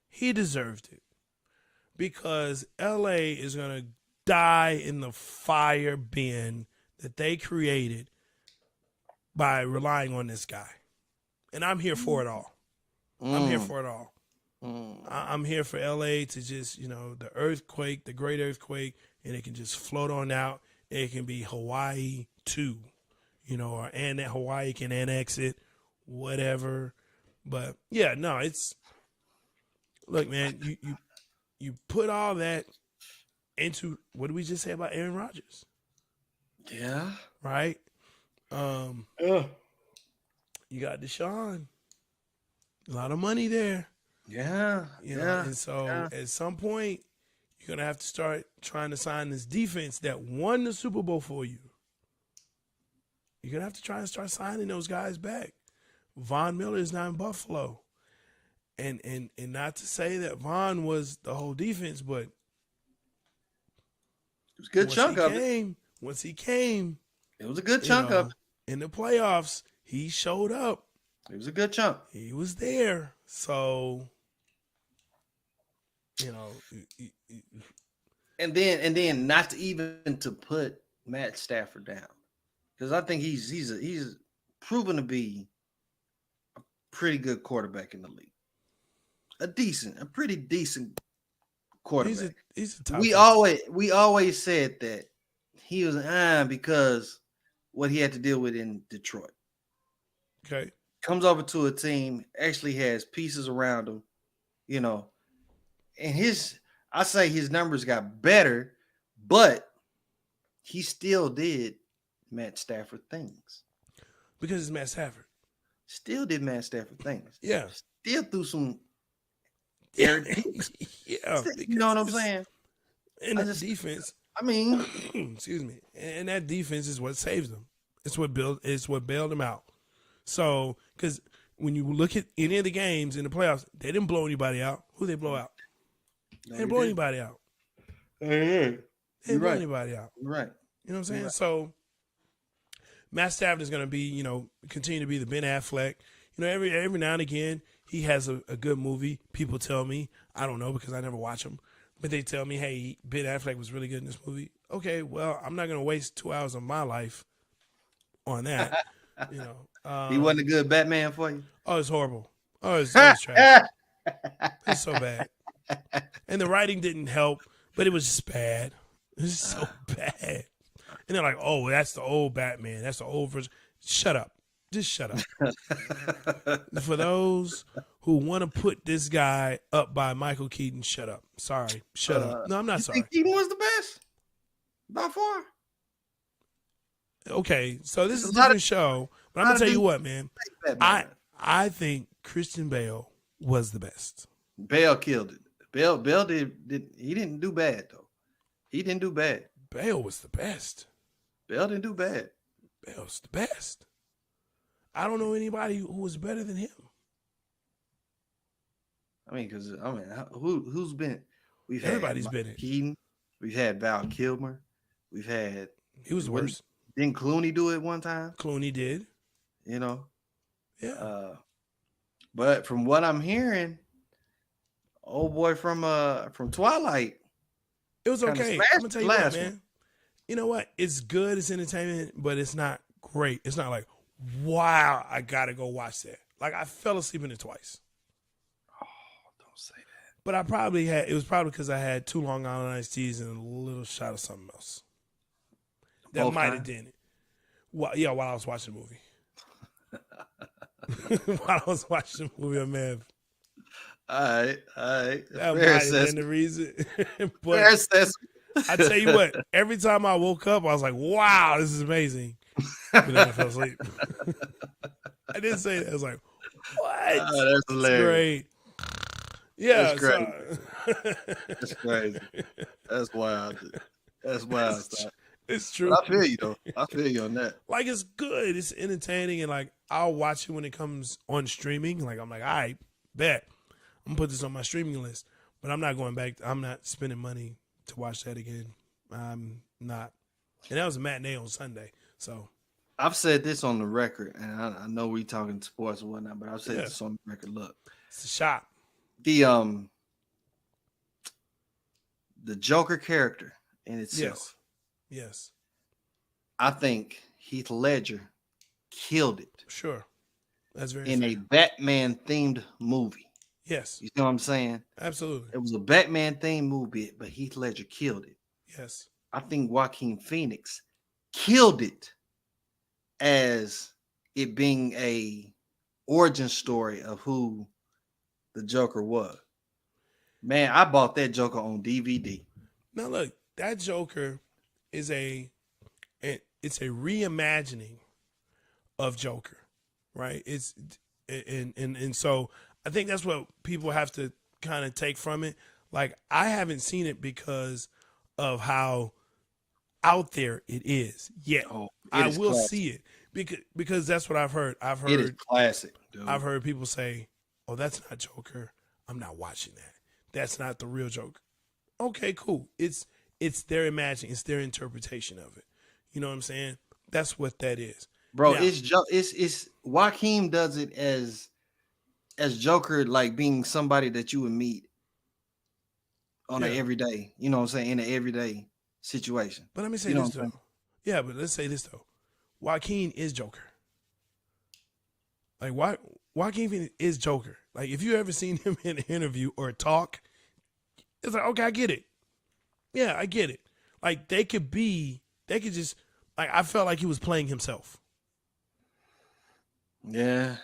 He deserved it. Because LA is going to die in the fire bin that they created by relying on this guy. And I'm here for it all. I'm here for it all. I'm here for LA to just, the earthquake, the great earthquake, and it can just float on out. It can be Hawaii too, and that Hawaii can annex it, whatever. But yeah, no, look, man, you put all that into, what did we just say about Aaron Rodgers? Yeah. Right? You got DeShaun. A lot of money there. Yeah. And so at some point, you're going to have to start trying to sign this defense that won the Super Bowl for you. You're going to have to try and start signing those guys back. Von Miller is not in Buffalo. And not to say that Von was the whole defense, but it was a good chunk of it. Once he came, it was a good chunk of it. In the playoffs, he showed up. It was a good chunk. He was there. So, and then not to even to put Matt Stafford down, because I think he's proven to be a pretty good quarterback in the league. A pretty decent quarterback. He's a top. We always said that he was because what he had to deal with in Detroit. Okay. Comes over to a team, actually has pieces around him, and I say his numbers got better, but he still did Matt Stafford things. Because it's Matt Stafford. Still did Matt Stafford things. Yeah. Still threw some air. Yeah. You know what I'm saying? And that defense. I mean, excuse me. And that defense is what saves them. It's what bailed them out. So, because when you look at any of the games in the playoffs, they didn't blow anybody out. Who they blow out? They didn't blow anybody out. They didn't blow anybody out. Right. You know what I'm saying? Right. So, Matt Stafford is going to be, continue to be the Ben Affleck. Every now and again, he has a good movie. People tell me, I don't know because I never watch them, but they tell me, hey, Ben Affleck was really good in this movie. Okay, well, I'm not going to waste 2 hours of my life on that. He wasn't a good Batman for you? Oh, it's horrible. Oh, it's trash. It's so bad. And the writing didn't help, but it was just bad. It was so bad. And they're like, oh, that's the old Batman. That's the old version. Shut up. Just shut up. For those who want to put this guy up by Michael Keaton, shut up. Sorry. Shut up. No, I'm not sorry. Think Keaton was the best? By far? Okay, so this is a different show, but I'm going to tell you what, man. I think Christian Bale was the best. Bale killed it. Bale he didn't do bad, though. He didn't do bad. Bale was the best. Bale didn't do bad. Bale's the best. I don't know anybody who was better than him. Who's been? Everybody's been it. Keaton. We've had Val Kilmer. We've had. He was the worst. Didn't Clooney do it one time? Clooney did. Yeah. But from what I'm hearing, old boy from Twilight. It was okay. I'm gonna tell you what, man. You know what? It's good. It's entertainment, but it's not great. It's not like, wow, I gotta go watch that. Like I fell asleep in it twice. Oh, don't say that. But it was probably because I had 2 Long Island iced teas and a little shot of something else. That might have done it. While I was watching the movie. While I was watching the movie, man. All right. That might have been the reason. But I tell you what, every time I woke up, I was like, wow, this is amazing. But then I fell asleep. I didn't say that. I was like, what? Oh, that's hilarious. Great. Yeah. That's crazy. That's crazy. That's wild. That's wild. It's true. But I feel you, though. I feel you on that. Like, it's good. It's entertaining. And, like, I'll watch it when it comes on streaming. Like, I'm like, all right, bet. I'm going to put this on my streaming list. But I'm not going back. I'm not spending money to watch that again. I'm not. And that was a matinee on Sunday. So I've said this on the record, and I know we talking sports and whatnot, but I've said Yeah. this on the record. Look, it's a shot. the Joker character in itself, Yes. I think Heath Ledger killed it Sure. That's very in fair. a Batman themed movie. Yes. You know what I'm saying? Absolutely. It was a Batman themed movie, but Heath Ledger killed it. Yes. I think Joaquin Phoenix killed it as it being a origin story of who the Joker was. Man, I bought that Joker on DVD. Now look, that Joker is it's a reimagining of Joker, right? It's and so I think that's what people have to kind of take from it. Like I haven't seen it because of how out there it is yet. Oh, I will see it because that's what I've heard. It is classic, dude. I've heard people say, "Oh, that's not Joker. I'm not watching that. That's not the real Joker." Okay, cool. It's their imagining, it's their interpretation of it. You know what I'm saying? That's what that is. Bro, Now- it's Joaquin does it as Joker, like being somebody that you would meet on an everyday, you know what I'm saying, in an everyday situation. But let me say You know this what I'm though. Yeah, but let's say this though. Joaquin is Joker. Like Joaquin Phoenix is Joker. Like if you ever seen him in an interview or talk, it's like, okay, I get it. Yeah, I get it. Like they could just like I felt like he was playing himself. Yeah,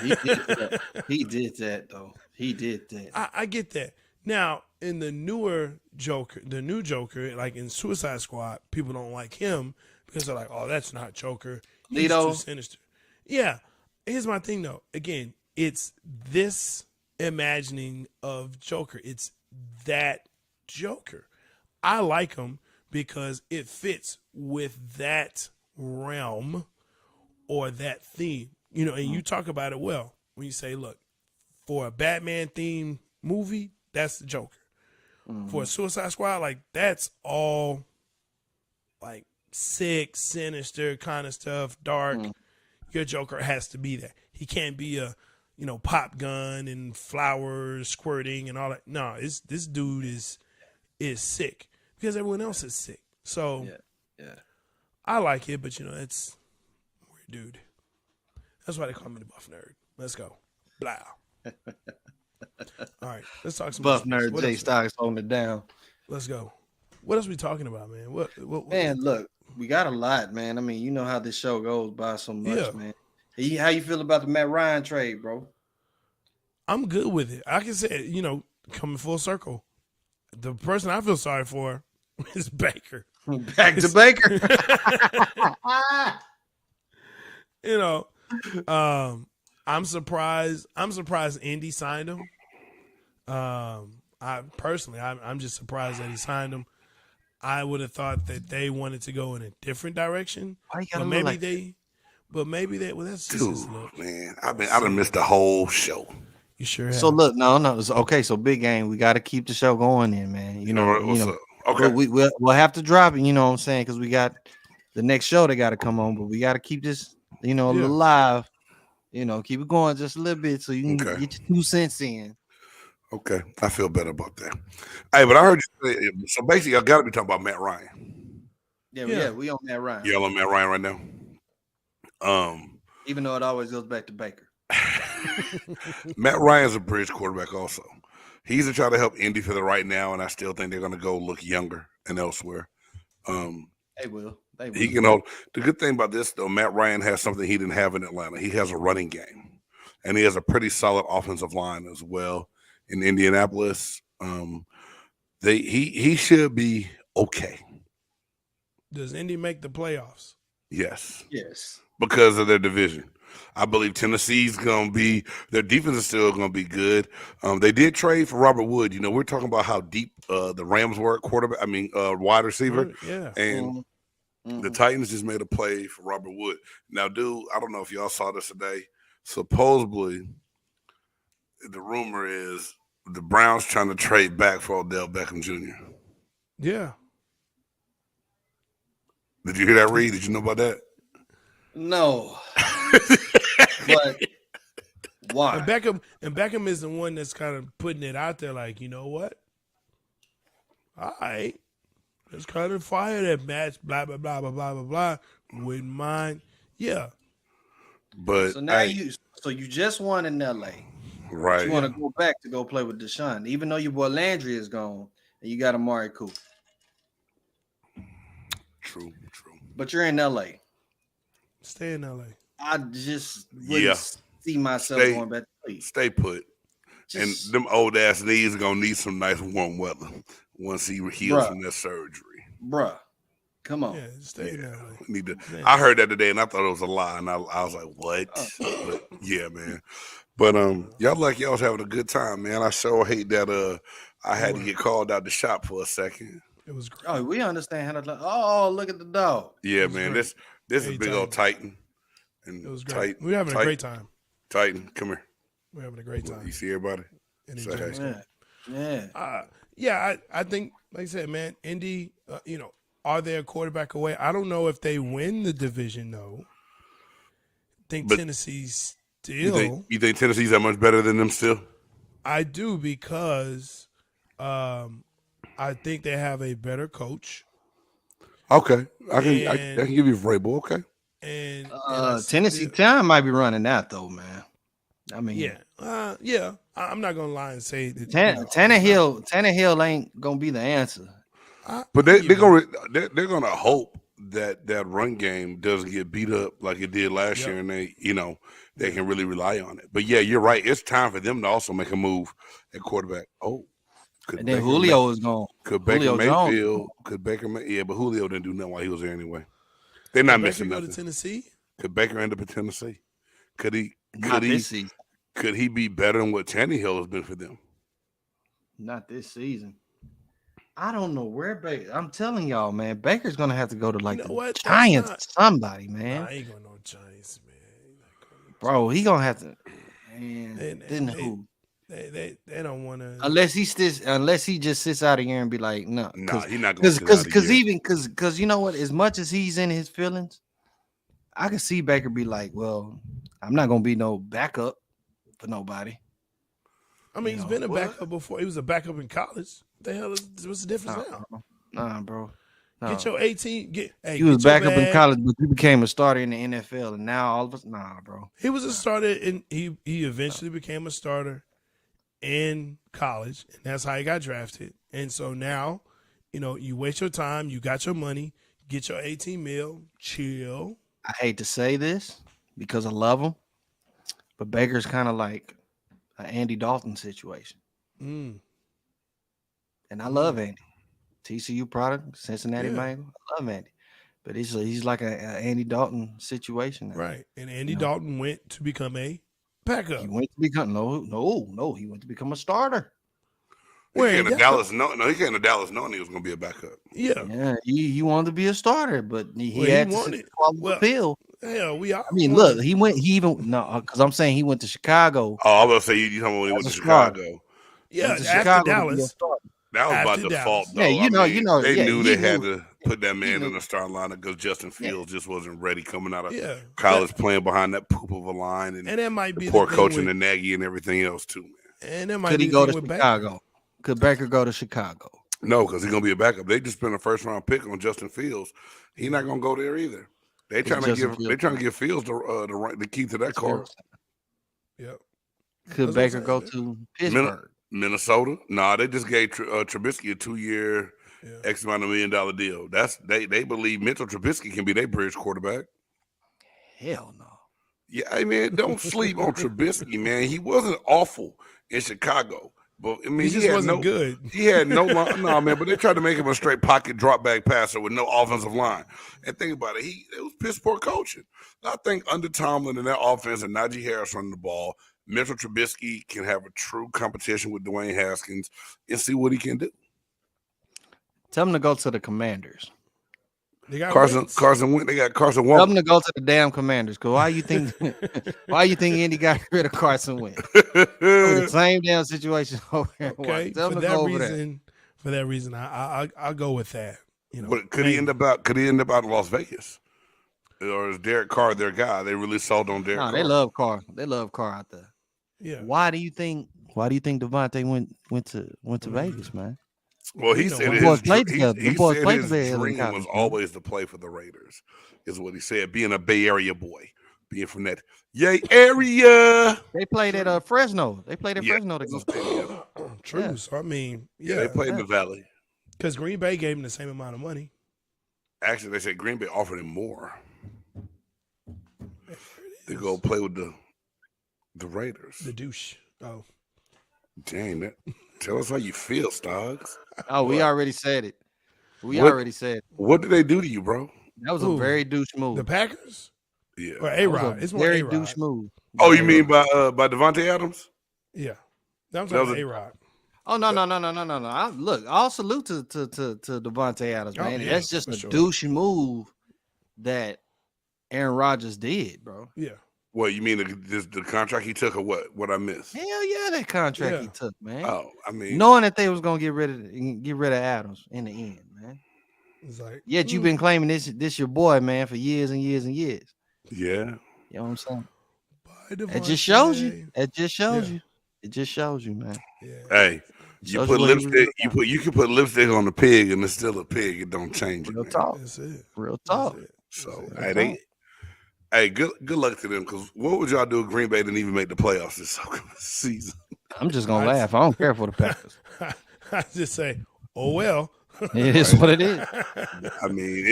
he did that. He did that though. He did that. I get that. Now, in the new Joker, like in Suicide Squad, people don't like him because they're like, oh, that's not Joker. He's too sinister. Yeah. Here's my thing though. Again, it's this imagining of Joker. It's that Joker. I like him because it fits with that realm or that theme. You know, and you talk about it well when you say, look, for a Batman themed movie, that's the Joker. For a Suicide Squad, like that's all like sick, sinister kind of stuff, dark. Your Joker has to be that. He can't be a, pop gun and flowers squirting and all that. No, this dude is sick because everyone else is sick. So Yeah. I like it, but it's weird, dude. That's why they call me the buff nerd. Let's go. Blah. All right, let's talk some Buff business. nerd What Jay else? Stocks holding it down. Let's go. What else we talking about, man? What Man, look, we got a lot, man. I mean, you know how this show goes by so much, Yeah. man. How you feel about the Matt Ryan trade, bro? I'm good with it. I can say, coming full circle. The person I feel sorry for is Baker. Back to Baker. I'm surprised Indy signed him. I'm just surprised that he signed him. I would have thought that they wanted to go in a different direction. Why you But gotta maybe look like they well that's just his Dude, look. man, I done missed the whole show. You sure have. So look, no. Okay, so big game. We got to keep the show going in, man. What's up? Okay. We'll have to drop it. You know what I'm saying? Because we got the next show they got to come on, but we got to keep this, a little live. Keep it going just a little bit so you can get your 2 cents in. Okay, I feel better about that. Hey, but I heard you say, so basically, I got to be talking about Matt Ryan. Yeah, we on Matt Ryan. Y'all on Matt Ryan right now? Even though it always goes back to Baker. Matt Ryan's a bridge quarterback also. He's a try to help Indy for the right now, and I still think they're going to go look younger and elsewhere. They will. He can hold. The good thing about this, though, Matt Ryan has something he didn't have in Atlanta. He has a running game, and he has a pretty solid offensive line as well in Indianapolis. He should be okay. Does Indy make the playoffs? Yes. Yes. Because of their division. I believe Tennessee's going to be – their defense is still going to be good. They did trade for Robert Wood. We're talking about how deep the Rams were at wide receiver. Yeah. And the Titans just made a play for Robert Wood. Now, dude, I don't know if y'all saw this today. Supposedly, the rumor is the Browns trying to trade back for Odell Beckham Jr. Yeah. Did you hear that, Reed? Did you know about that? No, but why? And Beckham is the one that's kind of putting it out there, like, you know what? All right, let's kind of fire that match. Blah blah blah blah blah blah blah. Wouldn't mind. Yeah. But So now you just won in LA. right. You want to go back to go play with DeShaun, even though your boy Landry is gone and you got Amari Cooper. True. But you're in LA. Stay in LA. I just wouldn't see myself going back to sleep. Stay put. And them old ass knees are gonna need some nice warm weather once he heals from that surgery. Bruh, come on. Yeah, stay in LA. Need to. I heard that today and I thought it was a lie, and I was like, "What?" But yeah, man. But y'all was having a good time, man. I sure hate that I had to get called out the shop for a second. It was great. Oh, we understand how to. Oh, look at the dog. Yeah, man. Great. This is big old Titan. And it was great. We're having a great time. Titan, come here. We're having a great time. You see everybody? Yeah. I think, like I said, man, Indy, are they a quarterback away? I don't know if they win the division, though. I think Tennessee's still. You think Tennessee's that much better than them still? I do, because I think they have a better coach. Okay. I can give you Vrabel, okay. And Tennessee time might be running that, though, man. I mean, yeah. I'm not gonna lie and say that Tannehill ain't gonna be the answer. But they're gonna hope that run game doesn't get beat up like it did last year, and they can really rely on it. But yeah, you're right. It's time for them to also make a move at quarterback. Oh, and then Julio is gone. Could Baker Mayfield? Could Baker? Yeah, but Julio didn't do nothing while he was there anyway. They're not missing nothing. Go to Tennessee? Could Baker end up in Tennessee? Could he? Not this season. Could he be better than what Tannehill has been for them? Not this season. I don't know where Baker. I'm telling y'all, man, Baker's gonna have to go to the Giants. Somebody, man. I ain't going no Giants, man. Bro, he gonna have to. Man, then who? They don't want to unless he just sits out of here and be like, no, he's not going to because you know what? As much as he's in his feelings, I can see Baker be like, well, I'm not gonna be no backup for nobody. I mean, he's been a backup before. He was a backup in college. The hell what's the difference now? Nah, bro. No. Get your 18. He was backup in college, but he became a starter in the NFL, and now all of us, bro. He was a starter, and he eventually became a starter in college, and that's how he got drafted. And so now, you waste your time, you got your money, get your 18 mil, chill. I hate to say this because I love him, but Baker's kind of like an Andy Dalton situation. And I love Andy. TCU product, Cincinnati Bengals. I love Andy. But he's like an Andy Dalton situation now. Right. And Andy Dalton went to become a backup. He went to become no. He went to become a starter. He came to Dallas. No, he came to Dallas knowing he was going to be a backup. Yeah. He wanted to be a starter, but he had to appeal. Hell, I mean, look, because I'm saying he went to Chicago. Oh, I was going to say you talking about when he went to Chicago. Yeah, after Dallas. That was by default, though. Yeah, they knew they had to put that man in the starting lineup because Justin Fields just wasn't ready coming out of college playing behind that poop of a line, and that might be poor coaching and Nagy and everything else too, man. And that might could he go to Chicago? Could Baker go to Chicago? No, because he's gonna be a backup. They just spent a first round pick on Justin Fields. He's not gonna go there either. They trying to give Fields the key to that car. Yep. Could Baker go to Pittsburgh? Minnesota? Nah, they just gave Trubisky a 2-year, X amount of $1 million deal. They believe Mitchell Trubisky can be their bridge quarterback. Hell no. Yeah, I mean, don't sleep on Trubisky, man. He wasn't awful in Chicago, but I mean, he just wasn't good. He had no line, no man. But they tried to make him a straight pocket drop back passer with no offensive line. And think about it, it was piss poor coaching. I think under Tomlin and that offense and Najee Harris running the ball, Mitchell Trubisky can have a true competition with Dwayne Haskins and see what he can do. Tell him to go to the Commanders. They got Carson Wentz. They got Carson Wentz. Tell him to go to the damn Commanders. Cause why you think Andy got rid of Carson Wentz? The same damn situation over here. Okay, for that reason, I'll go with that. You know, But could he end up out in Las Vegas? Or is Derek Carr their guy? They really sold on Derek Carr. They love Carr. They love Carr out there. Yeah. Why do you think Devontae went to Vegas, man? Well, he said his dream was always to play for the Raiders, is what he said. Being a Bay Area boy, being from that area. They played at Fresno. They played at Fresno together. True. Yeah. So I mean, they played in the Valley because Green Bay gave him the same amount of money. Actually, they said Green Bay offered him more to go play with the Raiders. The douche. Oh, dang! Tell us how you feel, Stoggs. Oh, we already said it. Already said it. What did they do to you, bro? That was a very douche move. The Packers? Yeah. Or A-Rod. It's more very A-Rod. douche move. Oh, you mean by Devontae Adams? Yeah. That was A-Rod. Oh, no. Look, all salute to Devontae Adams, man. That's just a douche move that Aaron Rodgers did, bro. Yeah. What, you mean the contract he took or what? What I missed? Hell yeah, that contract he took, man. Oh, I mean, knowing that they was gonna get rid of Adams in the end, man. It's like, yet you've been claiming this your boy, man, for years and years and years. Yeah. You know what I'm saying? It just shows you. It just shows you. It just shows you, man. Yeah. Hey, you put lipstick. You can put lipstick on a pig, and it's still a pig. It don't change it. Real talk. That's it. Real talk. So hey, good luck to them. Because what would y'all do if Green Bay didn't even make the playoffs this season? I'm just gonna laugh. I don't care for the Packers. I just say, oh well. It is what it is. I mean,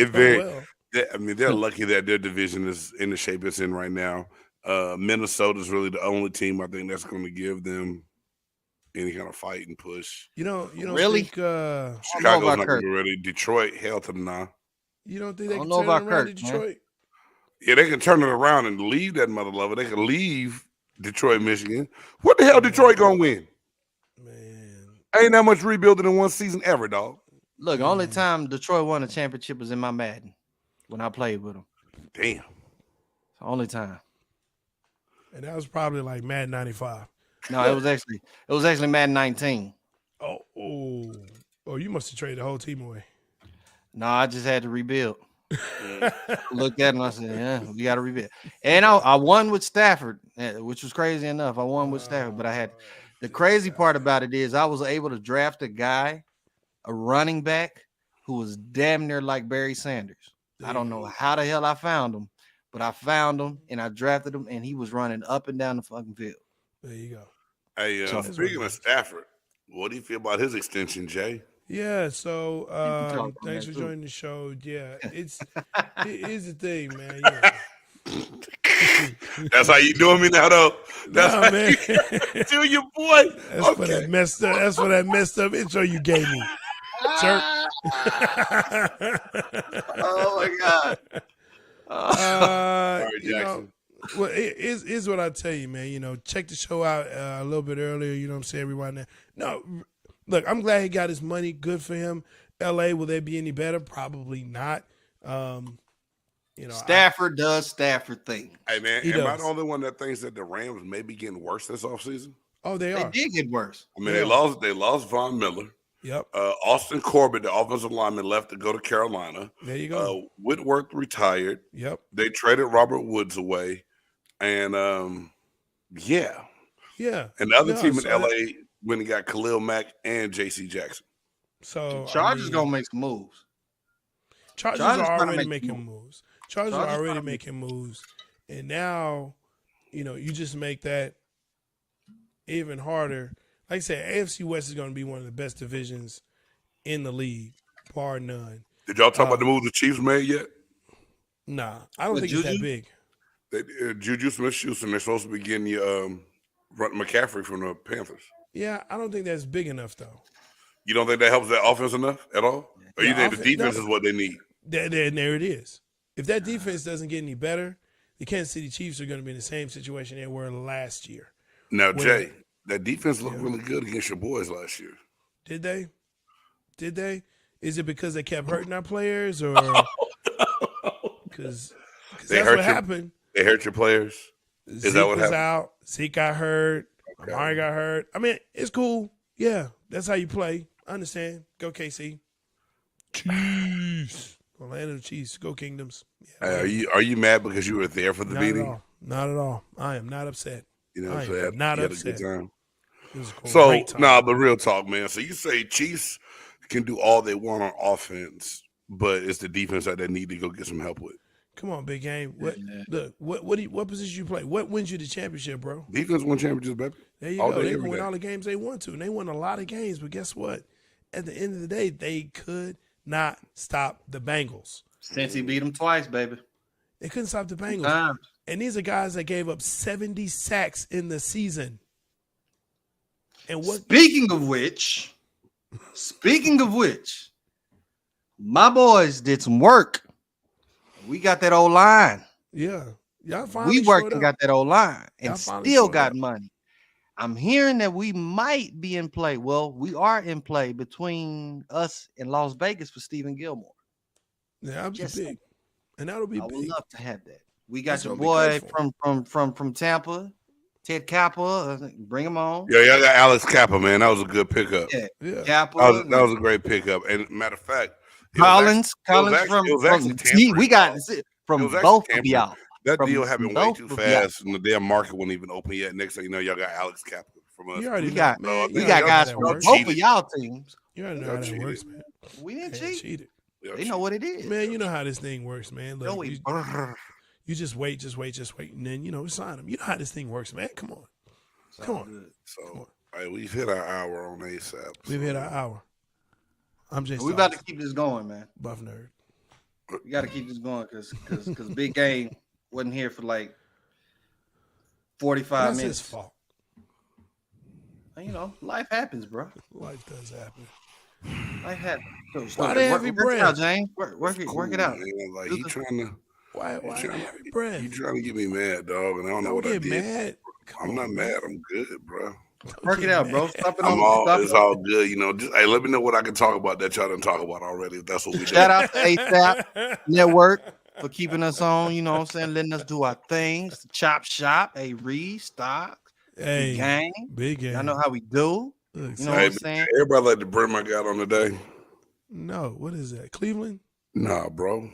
they're lucky that their division is in the shape it's in right now. Minnesota's really the only team I think that's going to give them any kind of fight and push. You don't really think Chicago's not going to be ready. Detroit, hell to the nah. You don't think they can turn it around in Detroit? Man. Yeah, they can turn it around and leave that mother lover. They can leave Detroit, Michigan. What the hell Detroit going to win? Man. Ain't that much rebuilding in one season ever, dog. Look, only time Detroit won a championship was in my Madden when I played with them. Damn. It's the only time. And that was probably like Madden 95. No, it was actually Madden 19. Oh, you must have traded the whole team away. No, I just had to rebuild. Looked at him, I said, "Yeah, we got to rebuild." And I won with Stafford, which was crazy enough. I won with Stafford, but I had the crazy part about it is I was able to draft a running back who was damn near like Barry Sanders. I don't know how the hell I found him, but I found him and I drafted him, and he was running up and down the fucking field. There you go. Hey, speaking of Stafford, what do you feel about his extension, Jay? Yeah, so thanks for joining the show. Yeah, here's the thing, man. Yeah. That's how you doing me now, though. That's man. Do your boy. That's for that messed up. That's for that messed up intro you gave me. Jerk. Oh my God. Jackson. Well, is what I tell you, man. Check the show out a little bit earlier. You know what I'm saying? Everyone there. No, look, I'm glad he got his money. Good for him. LA, will they be any better? Probably not. Stafford does Stafford thing. Hey, man, am I the only one that thinks that the Rams may be getting worse this offseason? Oh, they are. They did get worse. I mean, they lost Von Miller. Yep. Austin Corbett, the offensive lineman, left to go to Carolina. There you go. Whitworth retired. Yep. They traded Robert Woods away. And, yeah. And the other team in LA when he got Khalil Mack and J.C. Jackson. So Chargers gonna make some moves. Chargers are already making moves. Chargers are already making moves. And now, you just make that even harder. Like I said, AFC West is going to be one of the best divisions in the league, bar none. Did y'all talk about the move the Chiefs made yet? Nah, I don't think it's that big. Juju Smith-Schuster, they're supposed to be getting you McCaffrey from the Panthers. Yeah, I don't think that's big enough, though. You don't think that helps that offense enough at all? Or you think the defense is what they need? There it is. If that defense doesn't get any better, the Kansas City Chiefs are going to be in the same situation they were last year. Now, Jay, that defense looked really good against your boys last year. Did they? Is it because they kept hurting our players, or because that's what happened? They hurt your players. Is that what happened? Zeke got hurt. Okay. Amari got hurt. I mean, it's cool. Yeah, that's how you play. I understand. Go KC. Chiefs. Orlando Chiefs. Go Kingdoms. Yeah, Are you mad because you were there for the not meeting? at all. Not at all. I am not upset. You know what I I'm saying? am not You had a upset. good time. It was a So, great time. but real talk, man. So you say Chiefs can do all they want on offense, but it's the defense that they need to go get some help with. Come on, big game. What position you play? What wins you the championship, bro? Defense won championships, baby. There you All go. day, They every can win day. all the games they want to. And they won a lot of games, but guess what? At the end of the day, they could not stop the Bengals. Since he beat them twice, baby. They couldn't stop the Bengals. Times. And these are guys that gave up 70 sacks in the season. And what? Speaking of which, my boys did some work. We got that old line. Yeah. Y'all finally We worked showed and up. got that old line Y'all and finally still showed got up. money. I'm hearing that we might be in play. Well, we are in play between us and Las Vegas for Stephen Gilmore. Yeah, that'll be Just big. And that'll be I would big. love to have that. We got That's your gonna be boy good from Tampa, Ted Kappa. Bring him on. Yeah, y'all got Alex Kappa, man. That was a good pickup. Yeah, Yeah. Kappa. That was a great pickup. And matter of fact, Collins it was actually tampering, we got dog. from It was actually both of tampering. y'all. That From deal happened way both too of y'all. fast, and the damn market wasn't even open yet. Next thing you know, y'all got Alex Kappa from us. You already We know, got- man. We you got already know guys how that from works. both cheated. of y'all teams. You already know Y'all how that cheated. works, man. We didn't Man, cheat. cheated. Y'all They know what it is. Man, you know how this thing works, man. Look, Joey, you just wait, and then sign them. You know how this thing works, man. Come on, come on. So, hey, we've hit our hour on ASAP. We've hit our hour. I'm just we about to keep this going, man. buff nerd. We got to keep this going because Big Game wasn't here for like 45 That's minutes. his fault. And, life happens, bro. Life does happen. Life happens. So, Why the heavy work it breath? out, James. Work it out. Man. Like he trying to, Why trying the to- heavy breath? he trying to get me mad, dog, and I don't know Don't what I get did. mad. I'm not mad. I'm good, bro. Don't Work get it out, bro. mad. Stop it I'm on. all. Stop It's it. all good, Just hey, let me know what I can talk about that y'all didn't talk about already. If that's what we do. Shout out to ASAP Network for keeping us on. You know what I'm saying? Letting us do our things. Chop shop. A restock. Hey, Gang. big game. Y'all know how we do. Look, You know Hey, what I'm saying? everybody like the brim I got on today. no, what is that? Cleveland? Nah, bro.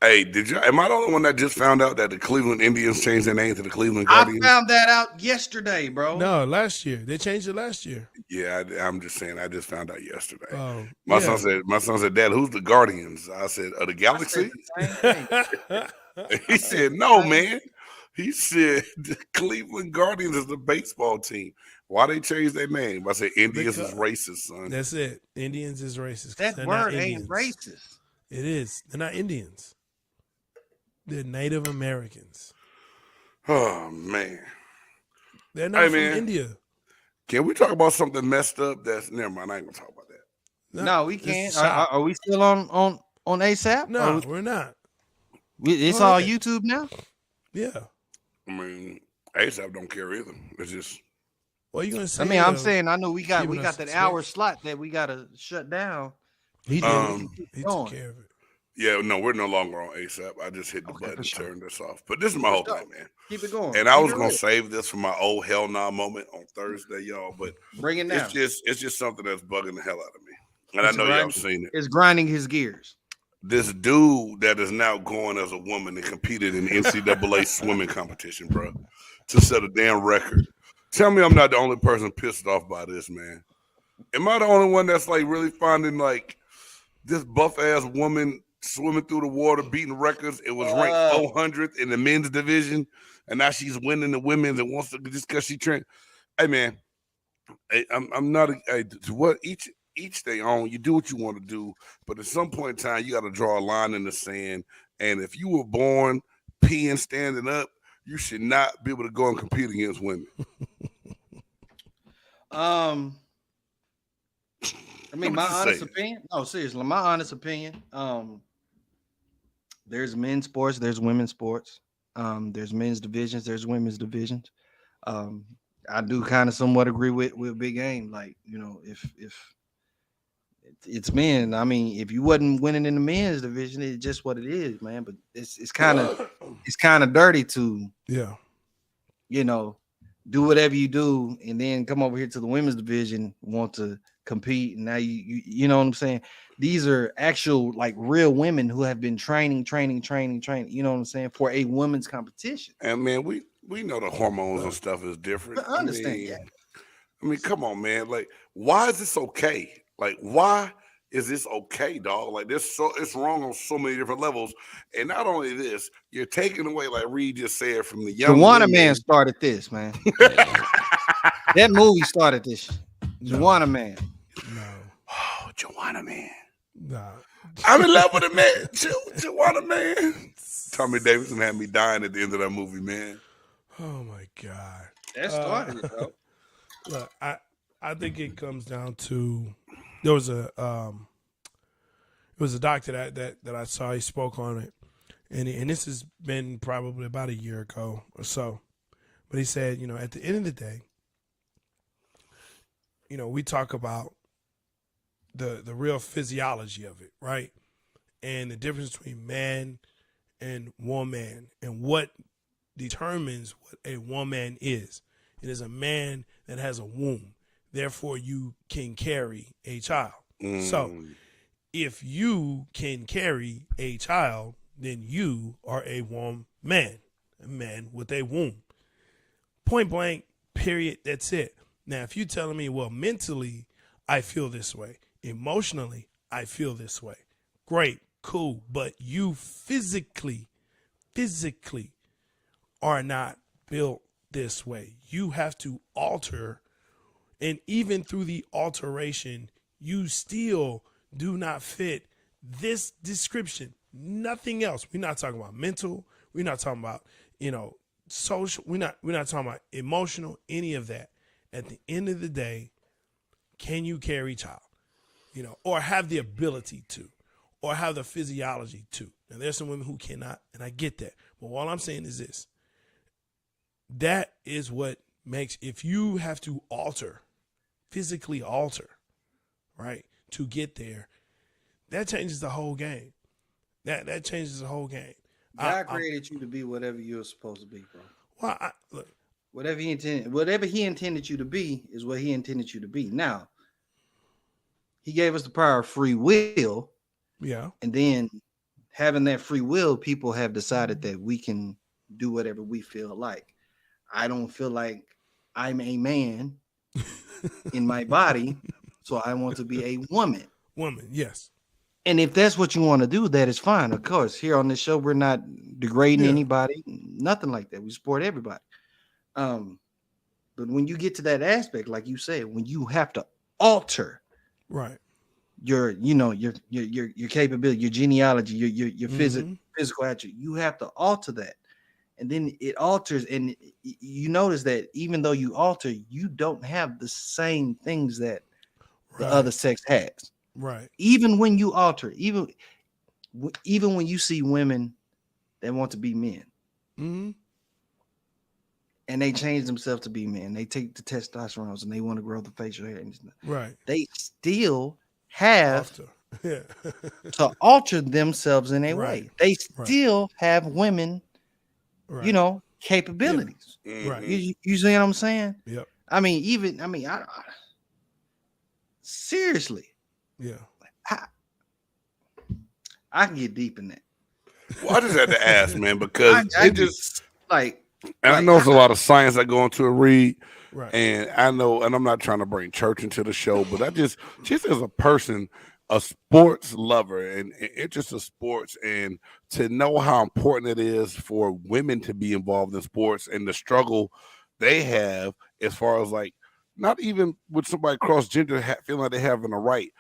Hey, am I the only one that just found out that the Cleveland Indians changed their name to the Cleveland I Guardians? found that out yesterday, bro. No, last year. They changed it last year. Yeah, I'm just saying. I just found out yesterday. Oh, My son said, Dad, who's the Guardians? I said, the I said Galaxy. the same thing. He said, no, man. He said the Cleveland Guardians is the baseball team. Why they changed their name? I said Indians is racist, son. That's it. Indians is racist. 'cause That they're not word ain't Indians. racist. It is. They're not Indians. They're Native Americans. Oh man. They're not Hey, from man. India. Can we talk about something messed up? Never mind. I ain't gonna talk about that. No, we it's can't. shop. Are we still on ASAP? No, we're not. It's Go all ahead. YouTube now. Yeah. I mean, ASAP don't care either. It's just What are you gonna say? I mean, I'm though? saying I know we got keeping us that in hour space. slot that we gotta shut down. he did. He going. took care of it. yeah, no, we're no longer on ASAP. I just hit the Okay, button for to sure. turn this off. But this is my whole sure. thing, man. Keep it going. And I Keep was it gonna real. save this for my old hell nah moment on Thursday, y'all. But Bring it down. it's just something that's bugging the hell out of me. And It's I know y'all grinding. seen it. It's grinding his gears. This dude that is now going as a woman and competed in NCAA swimming competition, bro, to set a damn record. Tell me I'm not the only person pissed off by this, man. Am I the only one that's like really finding like this buff ass woman swimming through the water, beating records? It was ranked 400th in the men's division, and now she's winning the women's and wants to just because she trained. Hey, man, I'm not to what each they own. You do what you want to do, but at some point in time, you got to draw a line in the sand. And if you were born peeing standing up, you should not be able to go and compete against women. I mean, I'm my just honest saying. opinion. No, seriously, my honest opinion. There's men's sports, there's women's sports. There's men's divisions, there's women's divisions. I do kind of somewhat agree with Big Game. Like, if it's men, I mean, if you wasn't winning in the men's division, it's just what it is, man. But it's kind of dirty to Yeah. do whatever you do and then come over here to the women's division, want to compete, and now you know what I'm saying? These are actual like real women who have been training, you know what I'm saying, for a women's competition. And man, we know the hormones and stuff is different. I understand, yeah. I mean, come on, man. Like, why is this okay? Like, why is this okay, dog? Like, it's wrong on so many different levels. And not only this, you're taking away, like Reed just said, from the young Juana women. Man started this, man. That movie started this. Juana Man. No. Oh, Juana Man. Nah. I'm in love with a man. Juana Man. Tommy Davidson had me dying at the end of that movie, man. Oh my God. That started it, bro. Look, I think it comes down to there was a doctor that I saw. He spoke on it, and this has been probably about a year ago or so. But he said, at the end of the day, we talk about the real physiology of it, right? And the difference between man and woman, and what determines what a woman is. It is a man that has a womb. Therefore, you can carry a child. So, if you can carry a child, then you are a woman, a man with a womb. Point blank, period. That's it. Now, if you're telling me, well, mentally, I feel this way. Emotionally, I feel this way. Great, cool. But you physically are not built this way. You have to alter, and even through the alteration, you still do not fit this description. Nothing else. We're not talking about mental. We're not talking about, social. We're not talking about emotional, any of that. At the end of the day, can you carry a child? Or have the ability to, or have the physiology to. Now, there's some women who cannot, and I get that. But all I'm saying is this. That is what makes, if you have to physically alter, right, to get there, that changes the whole game. That changes the whole game. God created you to be whatever you're supposed to be, bro. Well, look, whatever he intended you to be is what he intended you to be. Now, he gave us the power of free will. Yeah. And then having that free will, people have decided that we can do whatever we feel like. I don't feel like I'm a man in my body, so I want to be a woman. Woman, yes. And if that's what you want to do, that is fine. Of course, here on this show, we're not degrading anybody, nothing like that. We support everybody. But when you get to that aspect, like you said, when you have to alter, right, your capability, your genealogy, your physical attribute, you have to alter that. And then it alters, and you notice that even though you alter, you don't have the same things that the other sex has. Right. Even when you alter, even when you see women that want to be men, and they change themselves to be men, they take the testosterone and they want to grow the facial hair. Right. They still have to alter themselves in a way. They still have women. Right. Capabilities. Yeah. Right. You see what I'm saying? Yep. I seriously. Yeah. I can get deep in that. Well, I just had to ask, man, because I just I know there's a lot of science that go into a read. Right. And I know, and I'm not trying to bring church into the show, but I just as a person, a sports lover and interest in sports, and to know how important it is for women to be involved in sports and the struggle they have as far as like not even with somebody cross gender feeling like they having a right.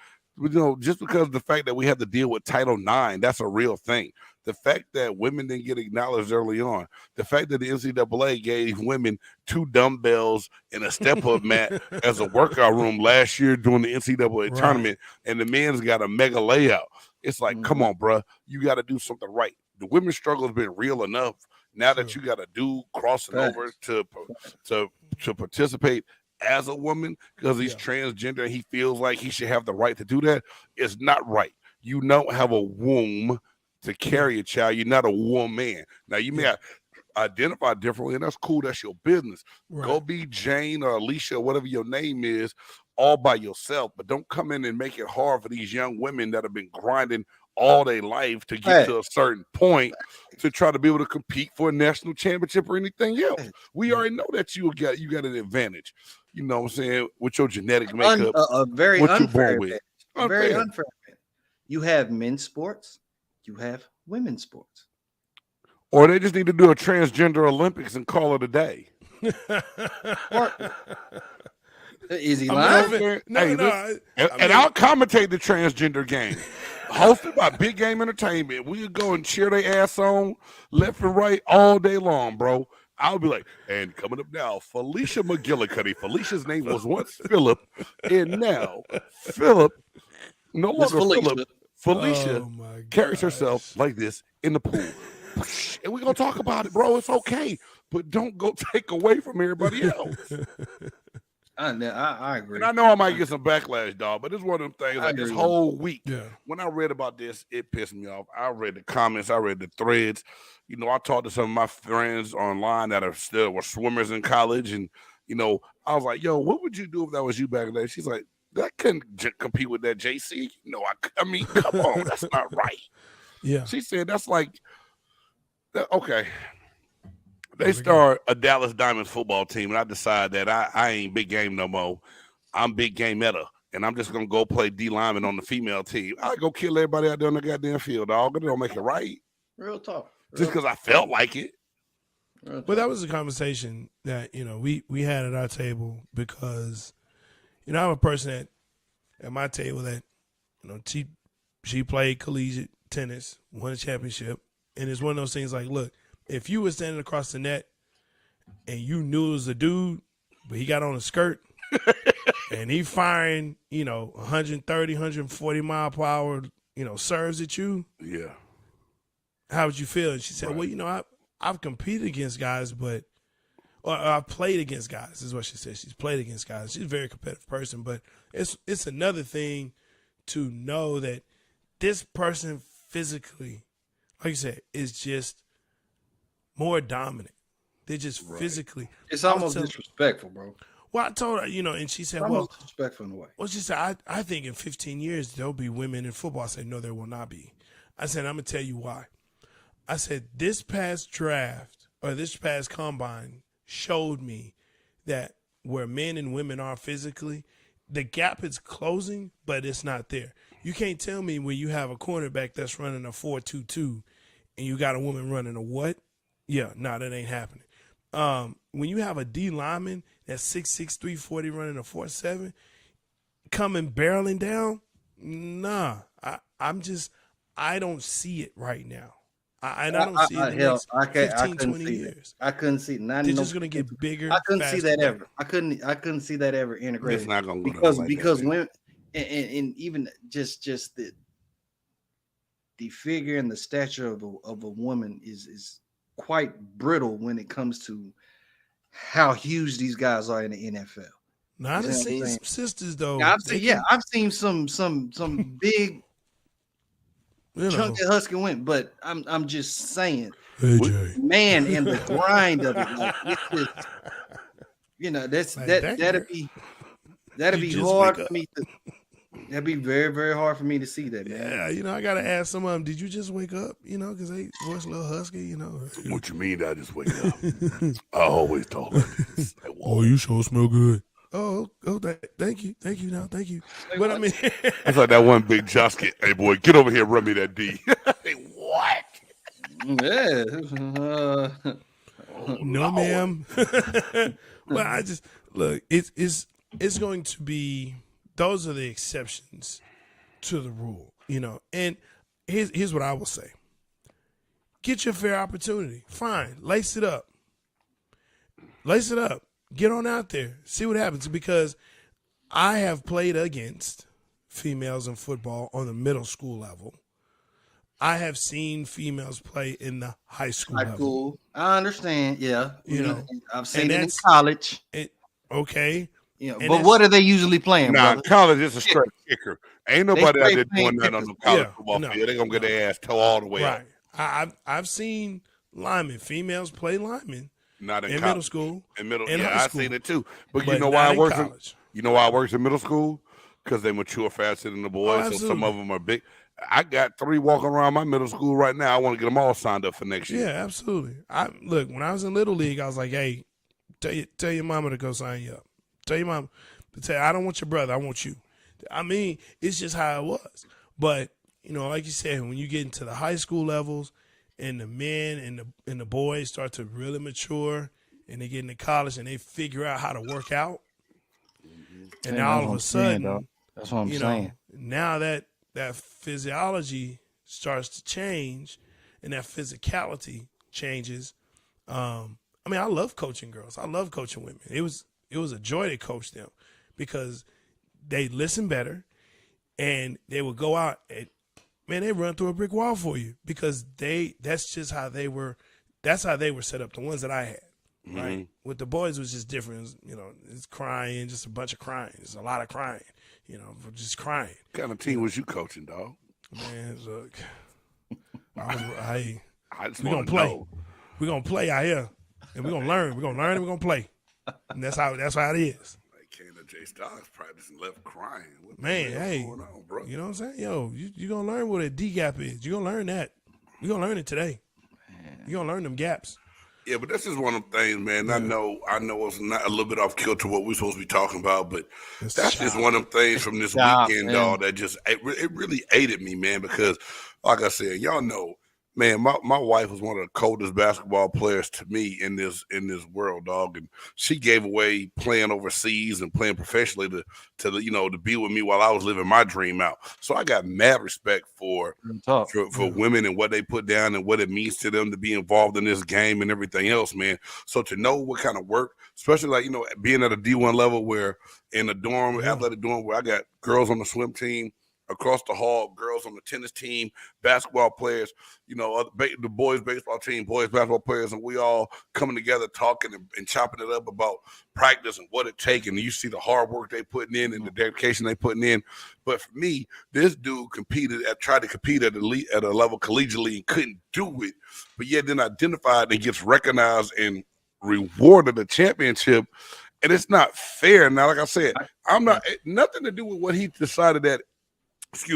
Just because of the fact that we have to deal with Title IX, that's a real thing. The fact that women didn't get acknowledged early on, the fact that the NCAA gave women 2 dumbbells and a step-up mat as a workout room last year during the NCAA tournament, and the men's got a mega layout. It's like, come on, bro, you got to do something right. The women's struggle has been real enough. Now that you got a dude crossing over to participate as a woman because he's transgender and he feels like he should have the right to do that, it's not right. You don't have a womb to carry a child. You're not a woman. Now, you may identify differently, and that's cool. That's your business. Right. Go be Jane or Alicia or whatever your name is, all by yourself, but don't come in and make it hard for these young women that have been grinding all their life to get to a certain point to try to be able to compete for a national championship or anything else. We already know that you got an advantage. You know what I'm saying? With your genetic makeup, a very what you unfair born with. advantage. A very unfair advantage. You have men's sports, you have women's sports. Or they just need to do a transgender Olympics and call it a day. Is he lying? And I'll commentate the transgender game. Hosted by Big Game Entertainment. We'll go and cheer their ass on left and right all day long, bro. I'll be like, and coming up now, Felicia McGillicuddy. Felicia's name was once Philip, and now Philip, no longer Philip. Felicia carries herself like this in the pool. And we're going to talk about it, bro. It's okay. But don't go take away from everybody else. I agree. And I know I might get some backlash, dog, but it's one of them things like this whole week. Yeah. When I read about this, it pissed me off. I read the comments. I read the threads. You know, I talked to some of my friends online that were swimmers in college. And, you know, I was like, yo, what would you do if that was you back then? She's like, that couldn't compete with that JC. You know, I mean, come on. That's not right. Yeah. She said, that's like, okay. They start a Dallas Diamonds football team, and I decide that I ain't big game no more. I'm big game meta, and I'm just going to go play D lineman on the female team. I go kill everybody out there on the goddamn field, dog. It don't make it right. Real talk. Just because I felt like it. But that was a conversation that, you know, we had at our table because, you know, I'm a person at my table that, you know, she played collegiate tennis, won a championship, and it's one of those things like, look, if you were standing across the net and you knew it was a dude, but he got on a skirt and he firing, you know, 130, 140 mile per hour, you know, serves at you. Yeah. How would you feel? And she said, well, you know, I've competed against guys, or I've played against guys is what she said. She's played against guys. She's a very competitive person, but it's another thing to know that this person physically, like you said, is just more dominant. They're just physically. It's almost disrespectful, bro. Well, I told her, you know, and she said, almost disrespectful in a way. Well, she said, I think in 15 years there'll be women in football. I said, no, there will not be. I said, I'm going to tell you why. I said, this past draft or this past combine showed me that where men and women are physically, the gap is closing, but it's not there. You can't tell me when you have a cornerback that's running a 4.22 and you got a woman running a what? Yeah, no, that ain't happening. When you have a D lineman that's 6'6", 340 running a 4.7, coming barreling down, nah, I don't see it right now. I don't see it in the next 15, 20 years. I couldn't see it. They're just going to get bigger. I couldn't see that ever. I couldn't see that ever integrated. It's not going to go because women and even just the figure and the stature of a woman is quite brittle when it comes to how huge these guys are in the NFL. Now, I've seen some sisters though. I've seen some big chunky husky women, but I'm just saying, man, in the grind of it, like, it's just, you know, that'd be hard for me to. That'd be very, very hard for me to see that, man. Yeah, you know, I gotta ask some of them. Did you just wake up? You know, because they voice a little husky. You know. What you mean? I just wake up? I always talk like this. Oh, you sure smell good. Oh, thank you. Now, thank you. But I mean, it's like that one big Jusket. Hey, boy, get over here, run me that D. Hey, what? Yeah. No, ma'am. But I just look. It's going to be. Those are the exceptions to the rule, you know. And here's what I will say. Get your fair opportunity. Fine. Lace it up. Get on out there. See what happens. Because I have played against females in football on the middle school level. I have seen females play in the high school level. I understand. Yeah. You know. I've seen it in college. Okay. Yeah, but what are they usually playing? Nah, college is a straight kicker. Ain't nobody out there doing that on the college football field. They're gonna get their ass toe all the way up. I've seen linemen, females play linemen. Not in middle school. In middle, in yeah, high I've school. seen it too. But you know why I work You know why I worked in middle school? Because they mature faster than the boys. So some of them are big. I got 3 walking around my middle school right now. I want to get them all signed up for next year. Yeah, absolutely. Look, when I was in Little League, I was like, hey, tell your mama to go sign you up. Tell your mama to tell I don't want your brother, I want you. I mean, it's just how it was. But, like you said, when you get into the high school levels and the men and the boys start to really mature and they get into college and they figure out how to work out, and now all of a sudden, that's what I'm saying. Now that physiology starts to change and that physicality changes. I love coaching girls. I love coaching women. It was a joy to coach them because they listen better and they would go out and they run through a brick wall for you because that's just how they were. That's how they were set up. The ones that I had. Right, with the boys it was just different. It's crying, just a bunch of crying. It's a lot of crying. Just crying. What kind of team was you coaching, dog? Man, look, we're gonna play. We're gonna play out here, and we're gonna learn. We're gonna learn, and we're gonna play. And that's how it is. Like came to J Stocks practice and left crying. What Man, hey, going on, bro? You know what I'm saying? Yo, you gonna learn what a D gap is. You gonna learn that. You gonna learn it today. You gonna learn them gaps. Yeah, but that's just one of them things, man. Yeah. I know it's not a little bit off kilter what we're supposed to be talking about, but that's just one of them things from this weekend, dog, that just it really aided me, man, because like I said, y'all know, man, my wife was one of the coldest basketball players to me in this world, dog, and she gave away playing overseas and playing professionally to be with me while I was living my dream out. So I got mad respect for women and what they put down and what it means to them to be involved in this game and everything else, man. So to know what kind of work, especially being at a D1 level where in a dorm, athletic dorm where I got girls on the swim team, across the hall, girls on the tennis team, basketball players, the boys baseball team, boys basketball players, and we all coming together talking and chopping it up about practice and what it takes. And you see the hard work they putting in and the dedication they putting in. But for me, this dude tried to compete at a level collegiately and couldn't do it, but yet then identified and gets recognized and rewarded a championship. And it's not fair. Now, like I said, I'm not nothing to do with what he decided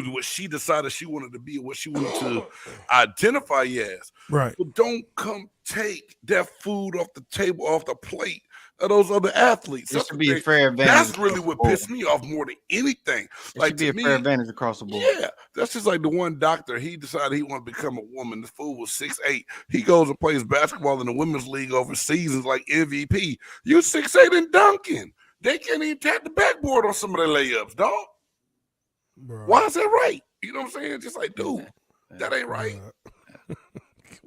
what she decided she wanted to be and what she wanted to identify as. Right. But don't come take that food off the table, off the plate of those other athletes. It should be a fair advantage. That's really what pissed me off more than anything. It should be a fair advantage across the board. Yeah. That's just like the one doctor, he decided he wanted to become a woman. The fool was 6'8". He goes and plays basketball in the women's league overseas and like MVP. You 6'8" and dunking. They can't even tap the backboard on some of their layups, dog. Bro. Why is that right? You know what I'm saying? Just like, dude, that ain't right.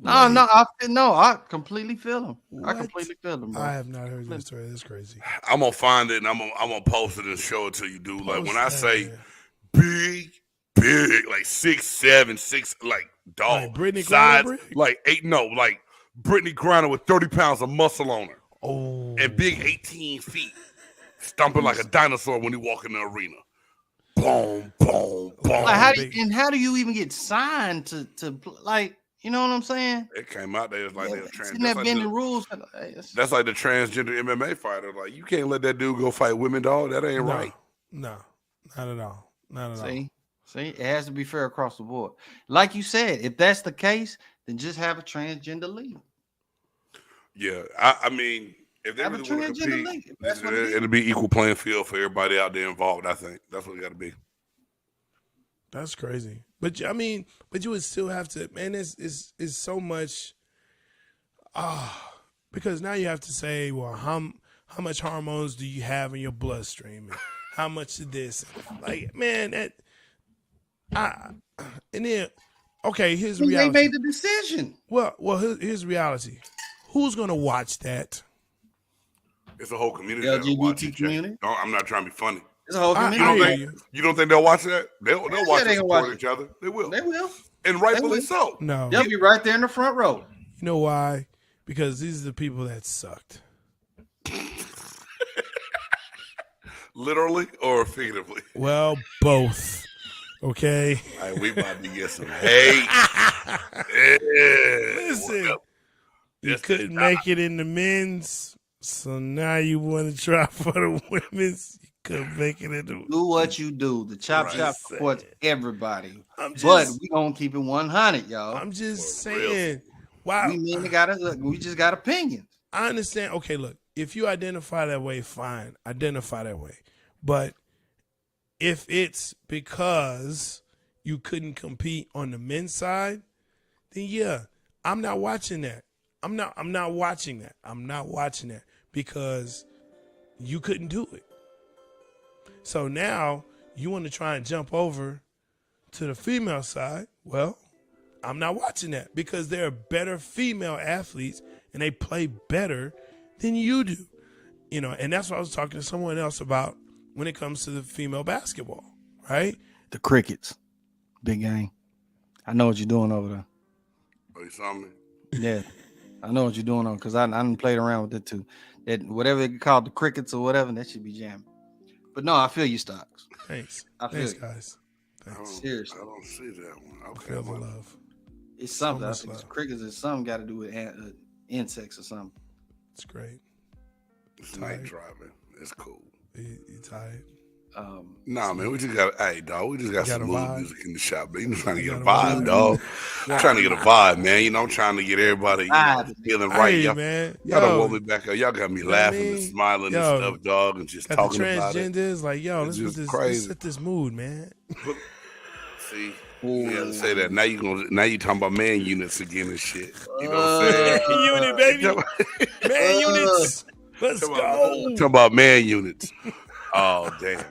I completely feel him. What? I completely feel him, bro. I have not heard this story. That's crazy. I'm gonna find it and I'm gonna post it and show it to you, dude. Like when I say big, like 6'7", 6 like dog like Brittany size, Griner? like 8. No, like Brittany Griner with 30 pounds of muscle on her. Oh, and big 18 feet, stomping like a dinosaur when he walk in the arena. Boom, boom, boom. Like how do you even get signed to like, you know what I'm saying? It came out there like they're transgender rules. That's like the transgender MMA fighter. Like you can't let that dude go fight women, dog. That ain't right. No, not at all. Not at all. See, it has to be fair across the board. Like you said, if that's the case, then just have a transgender league. Yeah, I mean. If they really want to compete, it'll be equal playing field for everybody out there involved. I think that's what it got to be. That's crazy, but I mean, you would still have to. Man, it's so much. Because now you have to say, well, how much hormones do you have in your bloodstream? And how much of this? Like, man, and then okay, here's the reality. They made the decision. Well, here's the reality. Who's gonna watch that? It's a whole community. LGBT community. No, I'm not trying to be funny. It's a whole community. You don't think they'll watch that? They'll watch it, support each other. They will. They will. And rightfully so. No. They'll be right there in the front row. You know why? Because these are the people that sucked. Literally or figuratively? Well, both. Okay. All right, we about to get some hate. Listen, you couldn't make it in the men's So now you want to try for the women's? You could make it into. Do what you do. The Chop Right. Shop supports everybody. I'm But just. we gonna keep it 100, y'all. I'm just For real. saying. Wow. We just got opinions. I understand. Okay, look. If you identify that way, fine. Identify that way. But if it's because you couldn't compete on the men's side, then yeah, I'm not watching that. I'm not watching that. I'm not watching that because you couldn't do it. So now you want to try and jump over to the female side. Well, I'm not watching that because there are better female athletes and they play better than you do. You know, and that's what I was talking to someone else about when it comes to the female basketball, right? The Crickets. Big game. I know what you're doing over there. Oh, you saw me? Yeah. I know what you're doing on because I done played around with it too. That whatever they call the Crickets or whatever, that should be jamming. But no, I feel you, Stocks. Thanks. I feel Thanks, you. guys. Thanks. Seriously. I don't see that one. I Okay, feel the well, love. It's something. I much think love. Crickets is something got to do with insects or something. It's great. it's night Tight. driving. It's cool. You tired? Nah, man, we just got, hey, dog, we just got You got some a mood vibe? music in the shop, man. You just trying to You get a got a vibe, vibe? dog. I'm trying to get a vibe, man. You know, I'm trying to get everybody, Vibe. feeling right. Hey, Y'all, man. y'all done Yo, woke me back up. Y'all got me know what I laughing and mean? smiling Yo, and stuff, dog, and just got the talking about it. transgenders. Like, yo, It's let's just let's crazy. set this mood, man. See, you gotta say that. Now you talking about man units again and shit. You know what I'm Man saying? unit, baby. Man units. Let's Talking go. about man units. Oh damn.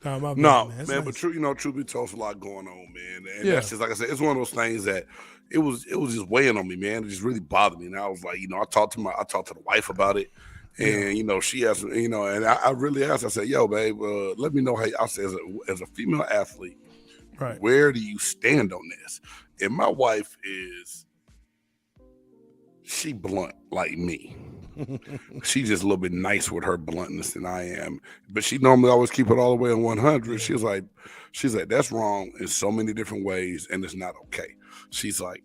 Nah, my bad, No, man. It's man, but nice. truth be told, it's a lot going on, man. And Yeah. that's just like I said, it's one of those things that it was just weighing on me, man. It just really bothered me. And I was like, I talked to the wife about it. And she asked me, and I really asked. I said, "Yo, babe, let me know how." I said, as a female athlete, Right. where do you stand on this? And my wife she blunt like me. She's just a little bit nice with her bluntness than I am, but she normally always keep it all the way on 100. She's like, that's wrong in so many different ways, and it's not okay. She's like,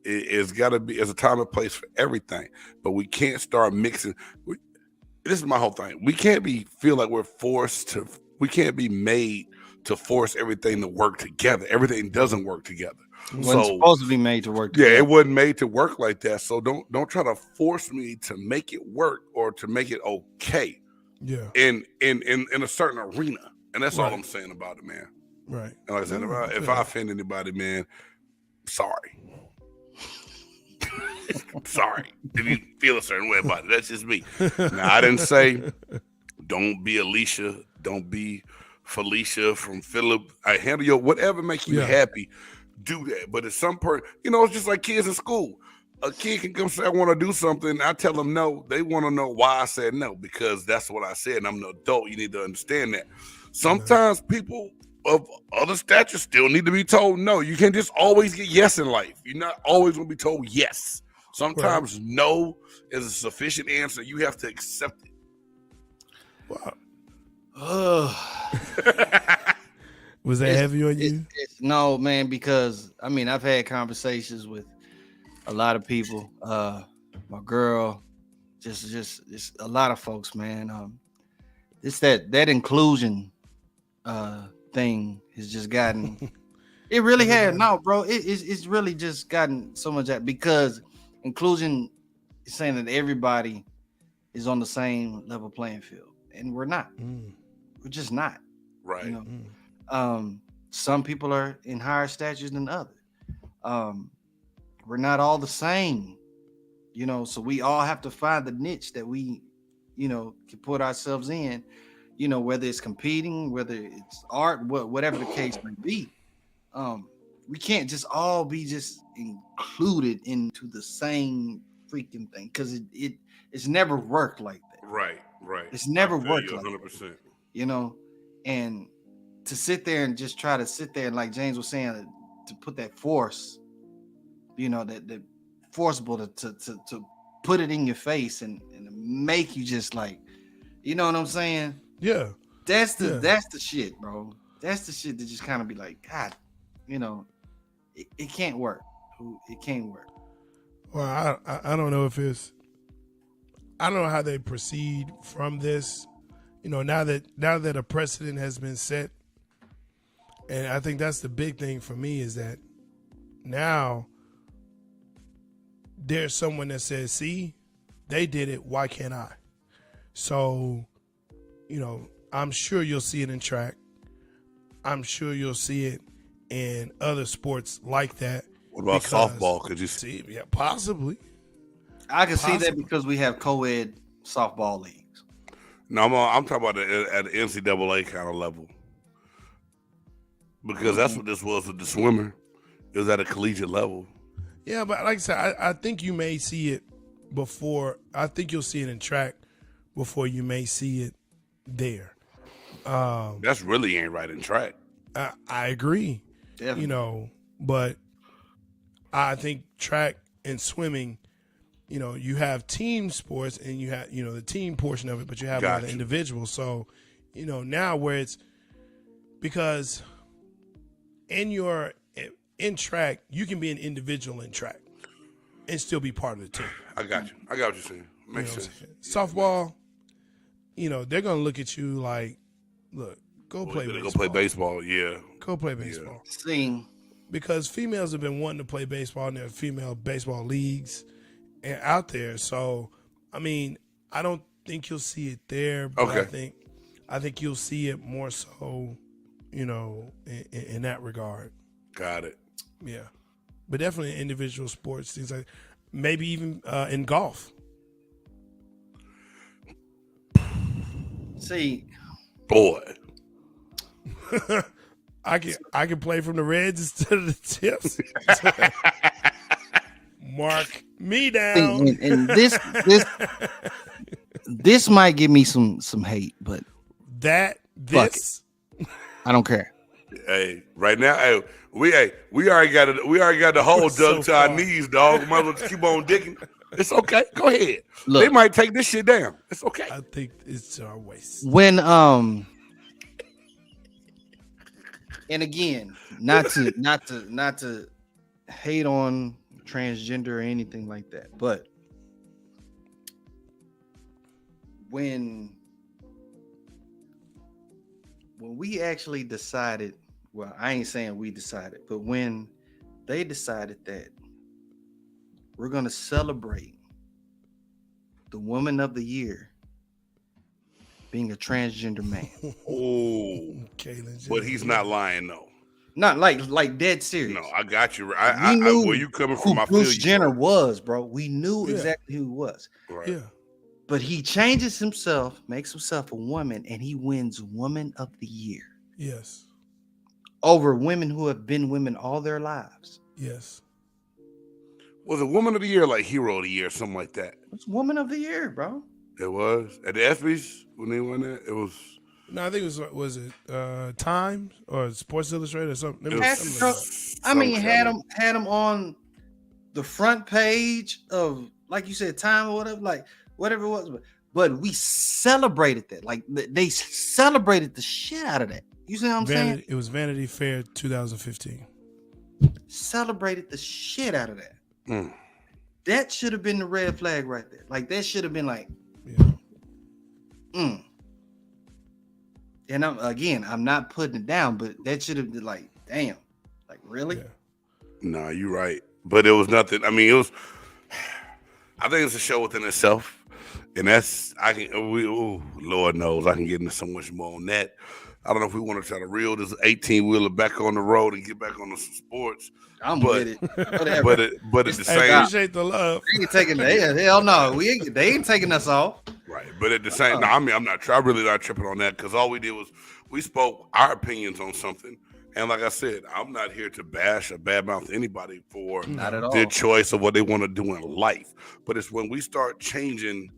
it's got to be, there's a time and place for everything, but we can't start mixing. This is my whole thing. We can't feel like we can't be made to force everything to work together. Everything doesn't work together. Wasn't supposed to be made to work Yeah, together. it wasn't made to work like that. So don't try to force me to make it work or to make it okay. Yeah. In a certain arena. And that's all Right. I'm saying about it, man. Right. And like I said, if I offend anybody, man, sorry. Sorry. If you feel a certain way about it, that's just me. Now, I didn't say don't be Alicia, don't be Felicia from Philip. I handle your whatever make you happy. Do that. But at some point, it's just like kids in school. A kid can come say, I want to do something. I tell them no. They want to know why I said no, because that's what I said. And I'm an adult. You need to understand that. Sometimes people of other stature still need to be told no. You can't just always get yes in life. You're not always going to be told yes. Sometimes no is a sufficient answer. You have to accept it. Wow. Was that heavy on you? No, man, because I've had conversations with a lot of people. My girl, just a lot of folks, man. It's that inclusion thing has just gotten. It really has. No, bro, it's really just gotten so much that because inclusion is saying that everybody is on the same level playing field, and we're not. We're just not. Right. Some people are in higher statures than others. We're not all the same, so we all have to find the niche that we, can put ourselves in, whether it's competing, whether it's art, whatever the case may be. We can't just all be just included into the same freaking thing because it's never worked like that. Right. It's never worked like 100%. that, and to sit there and just try to sit there and like James was saying to put that force, that forcible to put it in your face and make you just like, you know what I'm saying? Yeah. That's the shit, bro. That's the shit that just kind of be like, God, it can't work. It can't work. Well, I don't know if it's I don't know how they proceed from this. Now that a precedent has been set, and I think that's the big thing for me is that now there's someone that says, "See, they did it. Why can't I?" So, I'm sure you'll see it in track. I'm sure you'll see it in other sports like that. What about softball? Could you see? Yeah, possibly. I can see that because we have co-ed softball leagues. No, I'm talking about at the NCAA kind of level. Because that's what this was with the swimmer. It was at a collegiate level. Yeah, but like I said, I think you may see it before. I think you'll see it in track before you may see it there. That's really ain't right in track. I agree. Definitely. But I think track and swimming, you have team sports and you have, the team portion of it, but you have other individuals. So, now where it's because in track, you can be an individual in track and still be part of the team. I got you. I got what you're saying. Makes sense. Softball, they're gonna look at you like, look, go play baseball. Go play baseball, yeah. Go play baseball. Sing. Because females have been wanting to play baseball and there are female baseball leagues out there. So, I mean, I don't think you'll see it there, but I think you'll see it more so, in that regard. Got it. Yeah. But definitely individual sports, things like maybe even in golf. See, boy. I can play from the reds instead of the tips. Mark me down. And this might give me some hate, but I don't care. Hey, right now, we already got the hole dug to our knees, dog. Might as well keep on digging. It's okay. Go ahead. Look, they might take this shit down. It's okay. I think it's our waste. When and again, not to hate on transgender or anything like that, but when we actually decided, well, I ain't saying we decided, but when they decided that we're going to celebrate the Woman of the Year being a transgender man. Oh, but he's not lying though. Not like dead serious. No, I got you. I where you coming from? I feel Bruce Jenner was, bro. We knew exactly who he was. Right. Yeah. But he changes himself, makes himself a woman, and he wins Woman of the Year. Yes. Over women who have been women all their lives. Yes. Was it Woman of the Year, like Hero of the Year, something like that? It's Woman of the Year, bro. It was at the ESPYs when they won that. It was. No, I think it was Times or Sports Illustrated or something. Had him on the front page of, like you said, Time or whatever, like whatever it was. But we celebrated that. Like they celebrated the shit out of that. You see what I'm saying? It was Vanity Fair 2015. Celebrated the shit out of that. Mm. That should have been the red flag right there. Like that should have been like, And I'm not putting it down, but that should have been like, damn, like really? Yeah. No, you're right. But it was nothing. I mean, I think it's a show within itself. And Lord knows I can get into so much more on that. I don't know if we want to try to reel this 18-wheeler back on the road and get back on the sports. With it. But at the same, I appreciate the love. They ain't taking hell no. They ain't taking us off. Right. But at the same, I'm really not tripping on that, because all we did was we spoke our opinions on something. And like I said, I'm not here to bash or badmouth anybody for their choice of what they want to do in life. But it's when we start changing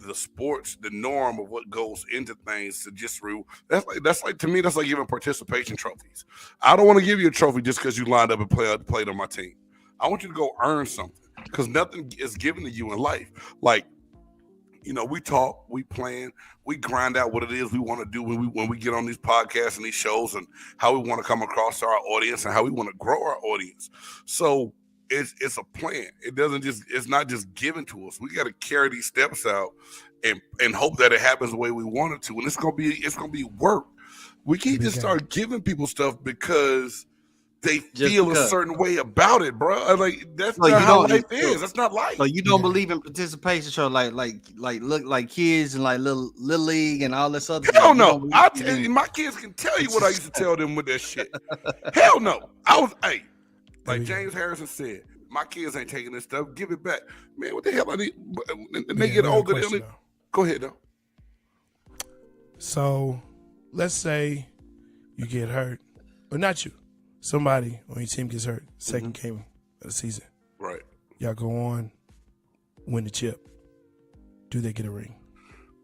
the sports, the norm of what goes into things to just that's like to me, that's like giving participation trophies. I don't want to give you a trophy just because you lined up and played on my team. I want you to go earn something, because nothing is given to you in life. Like, we talk, we plan, we grind out what it is we want to do when we get on these podcasts and these shows, and how we want to come across to our audience and how we want to grow our audience. So it's a plan. It's not just given to us. We got to carry these steps out and hope that it happens the way we want it to. And it's gonna be work. We can't just start giving people stuff because they feel a certain way about it, bro. Like that's not how life is. That's not life. So you don't believe in participation show like kids and like little league and all this other stuff? Hell no. My kids can tell you what I used to tell them with that shit. Hell no. Like James Harrison said, my kids ain't taking this stuff. Give it back. Man, what the hell I need? And they get older. Go ahead, though. So, let's say you get hurt. But not you. Somebody on your team gets hurt. Second game of the season. Right. Y'all go on, win the chip. Do they get a ring?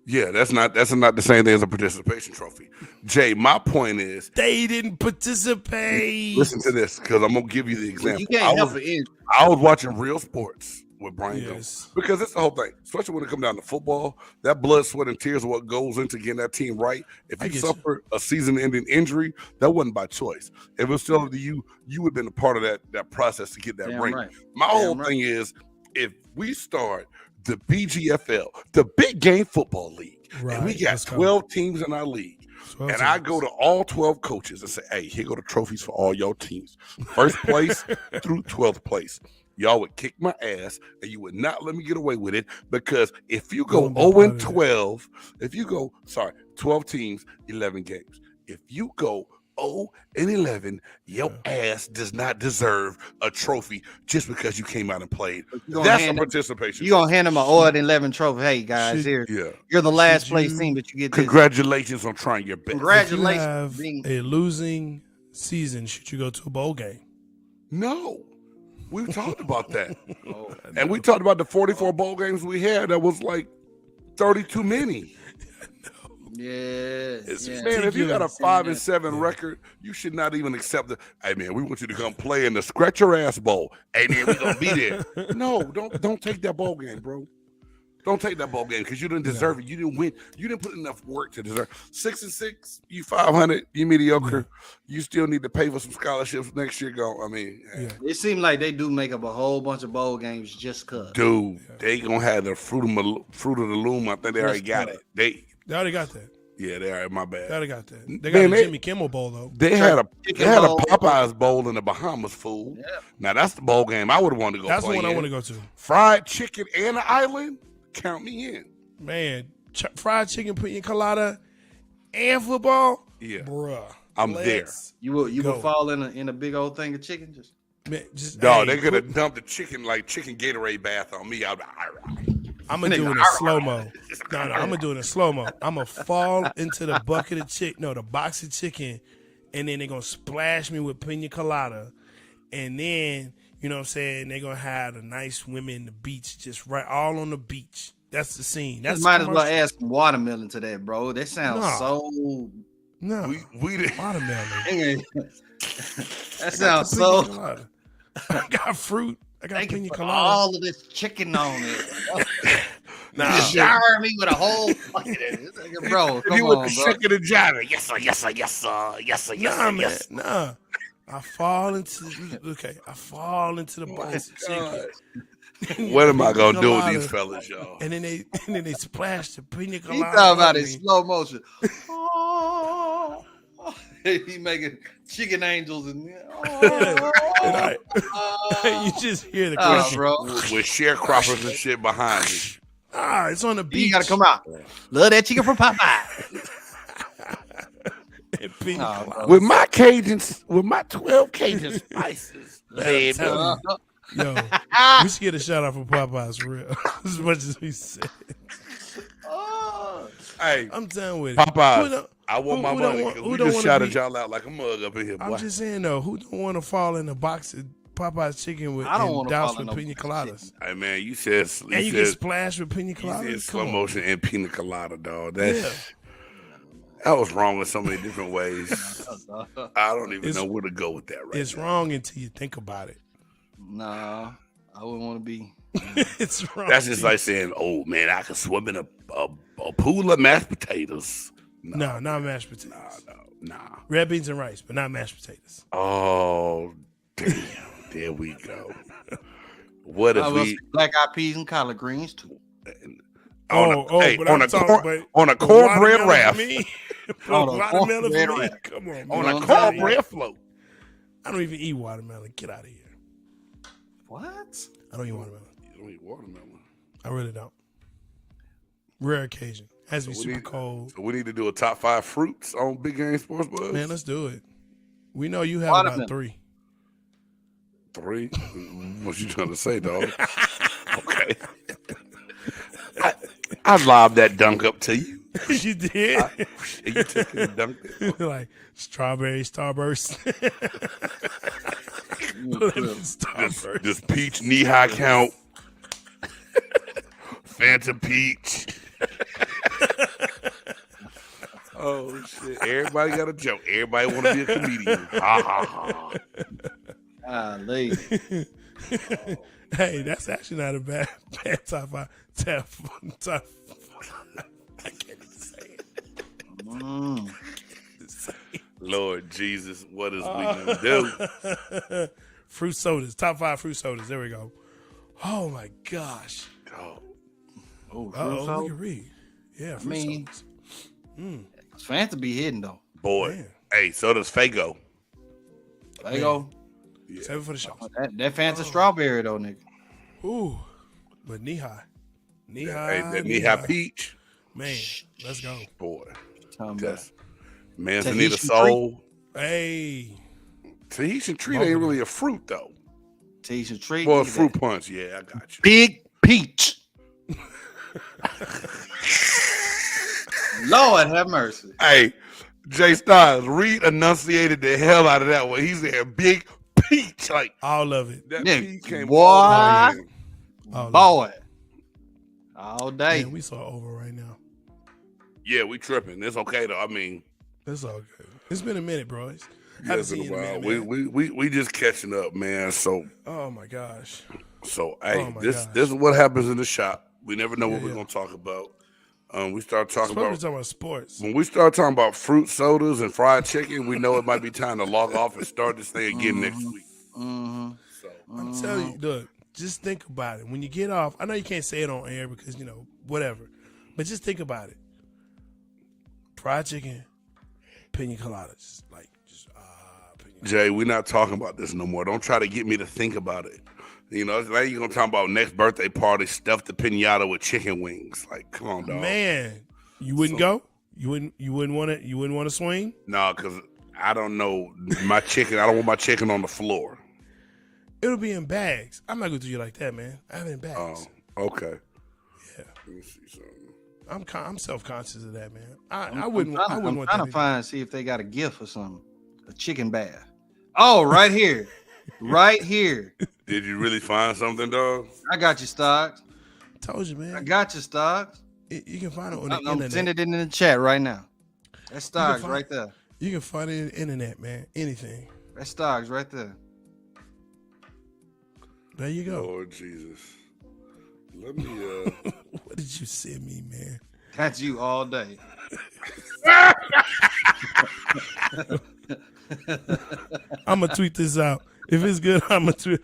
Yeah, that's not the same thing as a participation trophy. Jay, my point is they didn't participate. Listen to this, because I'm gonna give you the example. You can't help it. I was watching Real Sports with Brian Jones, because it's the whole thing, especially when it comes down to football. That blood, sweat, and tears are what goes into getting that team right. If you suffer a season-ending injury, that wasn't by choice. If it was still up to you, you would have been a part of that process to get that ring. Right. My whole thing is, if we start the BGFL, the Big Game Football League, and we got 12 teams in our league, and I go to all 12 coaches and say, hey, here go the trophies for all your teams. First place through 12th place. Y'all would kick my ass, and you would not let me get away with it, because if you go 0-12, 12 teams, 11 games. If you go 0-11, your ass does not deserve a trophy just because you came out and played. That's a participation. You're going to hand them an 0-11 trophy. Hey, guys, here. Yeah. You're the last place team, but you get this. Congratulations on trying your best. Congratulations. If you have a losing season, should you go to a bowl game? No. We've talked about that. And we talked about the 44 bowl games we had. That was like 30 too many. Yeah. Man, if you got a 5-7 record, you should not even accept the. Hey man, we want you to come play in the Scratch Your Ass Bowl. Hey man, we gonna be there. No, don't take that bowl game, bro. Don't take that bowl game, because you didn't deserve it. You didn't win. You didn't put enough work to deserve. 6-6, you 500, you mediocre. You still need to pay for some scholarships next year. It seemed like they do make up a whole bunch of bowl games just cause. Dude, they gonna have the fruit of the loom. I think they already got it. They already got that. Yeah, they are. My bad. They already got that. They got a Jimmy Kimmel Bowl though. They had a Popeyes Bowl in the Bahamas, fool. Yeah. Now that's the bowl game I would have wanted to go. That's the one I want to go to. Fried chicken and an island. Count me in. Man, fried chicken, pina colada, and football? Yeah. Bruh. I'm there. You will fall in a big old thing of chicken? They could have dumped the chicken like chicken Gatorade bath on me. I'm going to do it in slow-mo. No, I'm going to do it in slow-mo. I'm going to fall into the bucket of chicken, the box of chicken, and then they're going to splash me with pina colada. And then, you know what I'm saying, they're going to have the nice women in the beach, just right all on the beach. That's the scene. That's might as well add some watermelon to that, bro. That sounds so... No, we did watermelon. That sounds so... I got fruit. I got pina colada. All of this chicken on it. Nah. Shower me with a whole bucket of it. Bro, come you on, with the bro. chicken and gyro. Yes, sir, yes, sir, yes, sir. Yes, sir, yes, sir, yes. Nah. I fall into the box of chicken. What am I gonna do with these fellas, y'all? And then they splash the pina colada. He talking about it in slow motion. He making chicken angels and you just hear the question, bro. With sharecroppers and shit behind me. It's on the beach. You gotta come out. Love that chicken from Popeye. With my Cajuns, with my 12 Cajun spices. Yo, we should get a shout out for Popeyes for real. As much as we said. Hey, I'm done with it. Popeyes. I want my money. We just shouted y'all out like a mug up in here, boy. I'm just saying though, who don't want to fall in a box of Popeyes chicken with doused with pina coladas? Hey man, you said you get splashed with pina coladas. You said slow motion and pina colada, dog. That was wrong in so many different ways. I don't even know where to go with that right It's now. wrong until you think about it. Nah, I wouldn't want to be. It's wrong. That's just like saying, oh man, I could swim in a pool of mashed potatoes. No, not mashed potatoes. Nah. Red beans and rice, but not mashed potatoes. Oh, damn. There we go. What if I we black eyed peas and collard greens too? But I'm talking on a cornbread watermelon raft. for me. On a Watermelon for cornbread me. raft. Come on, On man. a cornbread float. I don't even eat watermelon. Get out of here. What? I don't eat watermelon. You don't eat watermelon. I really don't. Rare occasion. Has to be super cold. So we need to do a top 5 fruits on Big Game Sports Buzz. Man, let's do it. We know you have Watermelon. about 3. 3? What you trying to say, dog? Okay. I lobbed that dunk up to you. You did? You took it and dunked it. Like strawberry starburst. Starburst. This peach knee-high count. Fanta peach. Oh, shit. Everybody got a joke. Everybody want to be a comedian. Ha, ha, ha. Golly. Hey, that's actually not a bad top 5. Top. I can't even say it. Lord Jesus, what is we gonna do? Fruit sodas. Top 5 fruit sodas. There we go. Oh my gosh. Oh, Oh, we can read. Yeah, fruit sodas. Fanta be hidden though. boy. Man. Hey, so does Fago. There you go. Yeah. Save it for the show. That Fanta strawberry though, nigga. Ooh, but knee high. Hey, that knee-high peach. Man, let's go. Boy. Talking That's about Manzanita Tahitian Soul. Hey. Tahitian treat ain't really a fruit, though. Tahitian treat. Well, look at fruit that. punch. Yeah, I got you. Big peach. Lord have mercy. Hey, Jay Styles, Reed enunciated the hell out of that one. He said big peach. Like, All of it. that Nigga, peach came boy. all the way in. All of Boy. All it. day. Man, we saw over right now. Yeah, we tripping. It's okay, though. I mean, It's all good. It's been a minute, bro. yeah, it's been a while. We just catching up, man. So, Oh my gosh. hey, Oh, my this gosh. is what happens in the shop. We never know what we're Yeah. gonna talk about. We start talking Supposed to be about talking about sports. when we start talking about fruit sodas and fried chicken. We know it might be time to log off and start this thing again next week. Mm-hmm. So, I'm telling you, look, just think about it. When you get off, I know you can't say it on air because, whatever. But just think about it. Fried chicken, pina coladas. Like, just, pina Jay, we're not talking about this no more. Don't try to get me to think about it. Now you're gonna talk about next birthday party, stuff the pinata with chicken wings. Like, come on, dog. Man, you wouldn't go? You wouldn't want it? You wouldn't want to swing? No, because I don't know my chicken. I don't want my chicken on the floor. It'll be in bags. I'm not gonna do you like that, man. I have it in bags. Oh, okay. Yeah. Let me see something. I'm self-conscious of that, man. I I'm wouldn't trying want that. to see if they got a gift or something. A chicken bath. Oh, right here. Right here. Did you really find something, dog? I got you, Stocks. Told you, man. I got you, Stocks. You can find it on the I'm internet. sending it in the chat right now. That's Stocks find- right there. You can find it on the internet, man. Anything. That's Stocks right there. There you go. Lord Jesus. Let me What did you send me, man? That's you all day. I'm gonna tweet this out. If it's good, I'm gonna tweet.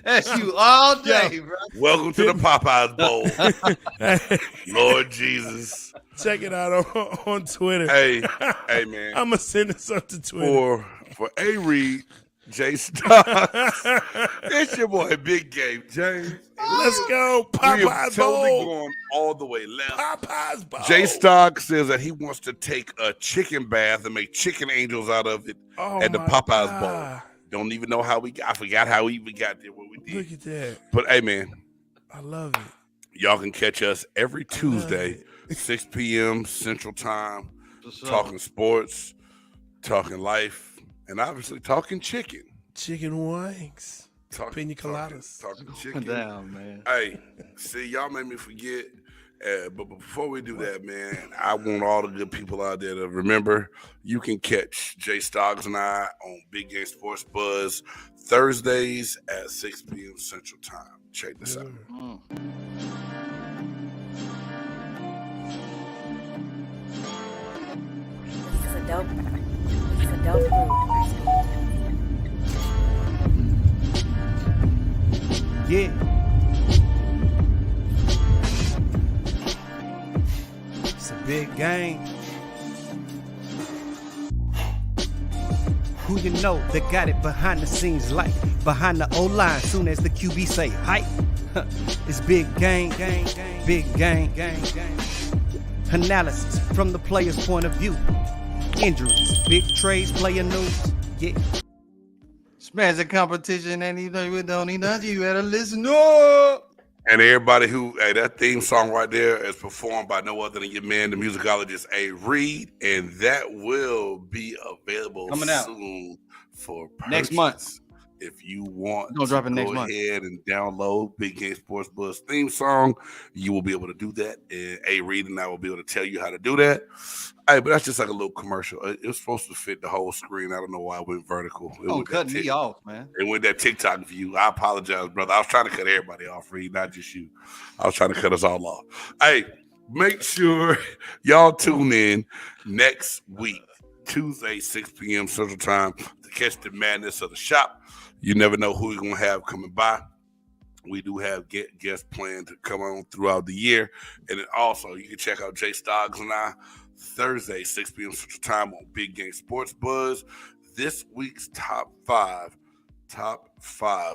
That's you all day, bro. welcome to the Popeyes Bowl. Lord Jesus. Check it out on Twitter. Hey, man. I'm gonna send this up to Twitter. For A Reed, Jay Stocks. It's your boy Big Game James. Let's go, We have Popeyes totally Bowl. gone all the way left. Popeyes Bowl. Jay Stocks says that he wants to take a chicken bath and make chicken angels out of it at the my Popeyes God. Bowl. Don't even know how I forgot how we even got there, what we did. Look at that. But hey, man, I love it. y'all can catch us every Tuesday, 6 p.m. Central Time, talking sports, talking life, and obviously talking chicken. Chicken wings. Pina coladas. Talking chicken. Down, man. Hey, see, y'all made me forget. But before we do that, man, I want all the good people out there to remember you can catch Jay Stoggs and I on Big Game Sports Buzz Thursdays at 6 p.m. Central Time. Check this out. This is a dope group. Yeah. It's a big game. Who you know that got it behind the scenes, like behind the O-line, soon as the QB say hype. It's big game, big game. Analysis from the player's point of view. Injuries, big trades, player news. Yeah. Smash the competition, and you don't need nothing. You better listen up. And everybody who, that theme song right there is performed by no other than your man, the musicologist A. Reed, and that will be available Coming out soon for purchase. Next month. If you want to go next month. ahead and download Big Game Sports Buzz theme song, you will be able to do that. And A. Reed and I will be able to tell you how to do that. Hey, but that's just like a little commercial. It was supposed to fit the whole screen. I don't know why it went vertical. Don't cut me off, man. It went that TikTok view. I apologize, brother. I was trying to cut everybody off, Reed, not just you. I was trying to cut us all off. Hey, make sure y'all tune in next week, Tuesday, 6 p.m. Central Time, to catch the madness of the shop. You never know who you're going to have coming by. We do have guests planned to come on throughout the year. And then also, you can check out Jay Stoggs and I Thursday, 6 p.m. Central Time on Big Game Sports Buzz. This week's top five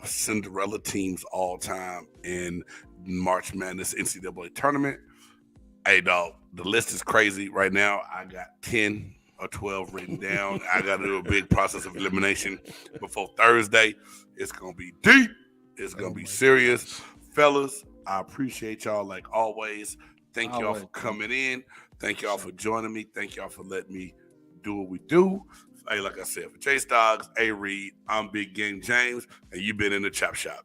Cinderella teams all time in March Madness NCAA tournament. Hey, dog, the list is crazy right now. I got 10 or 12 written down. I got to do a big process of elimination before Thursday. It's going to be deep. It's going to be serious. Fellas, I appreciate y'all like always. Thank y'all for coming in. Thank y'all for joining me. Thank y'all for letting me do what we do. Hey, like I said, for Jay Stoggs, A. Reed, I'm Big Game James, and you've been in the Chop Shop.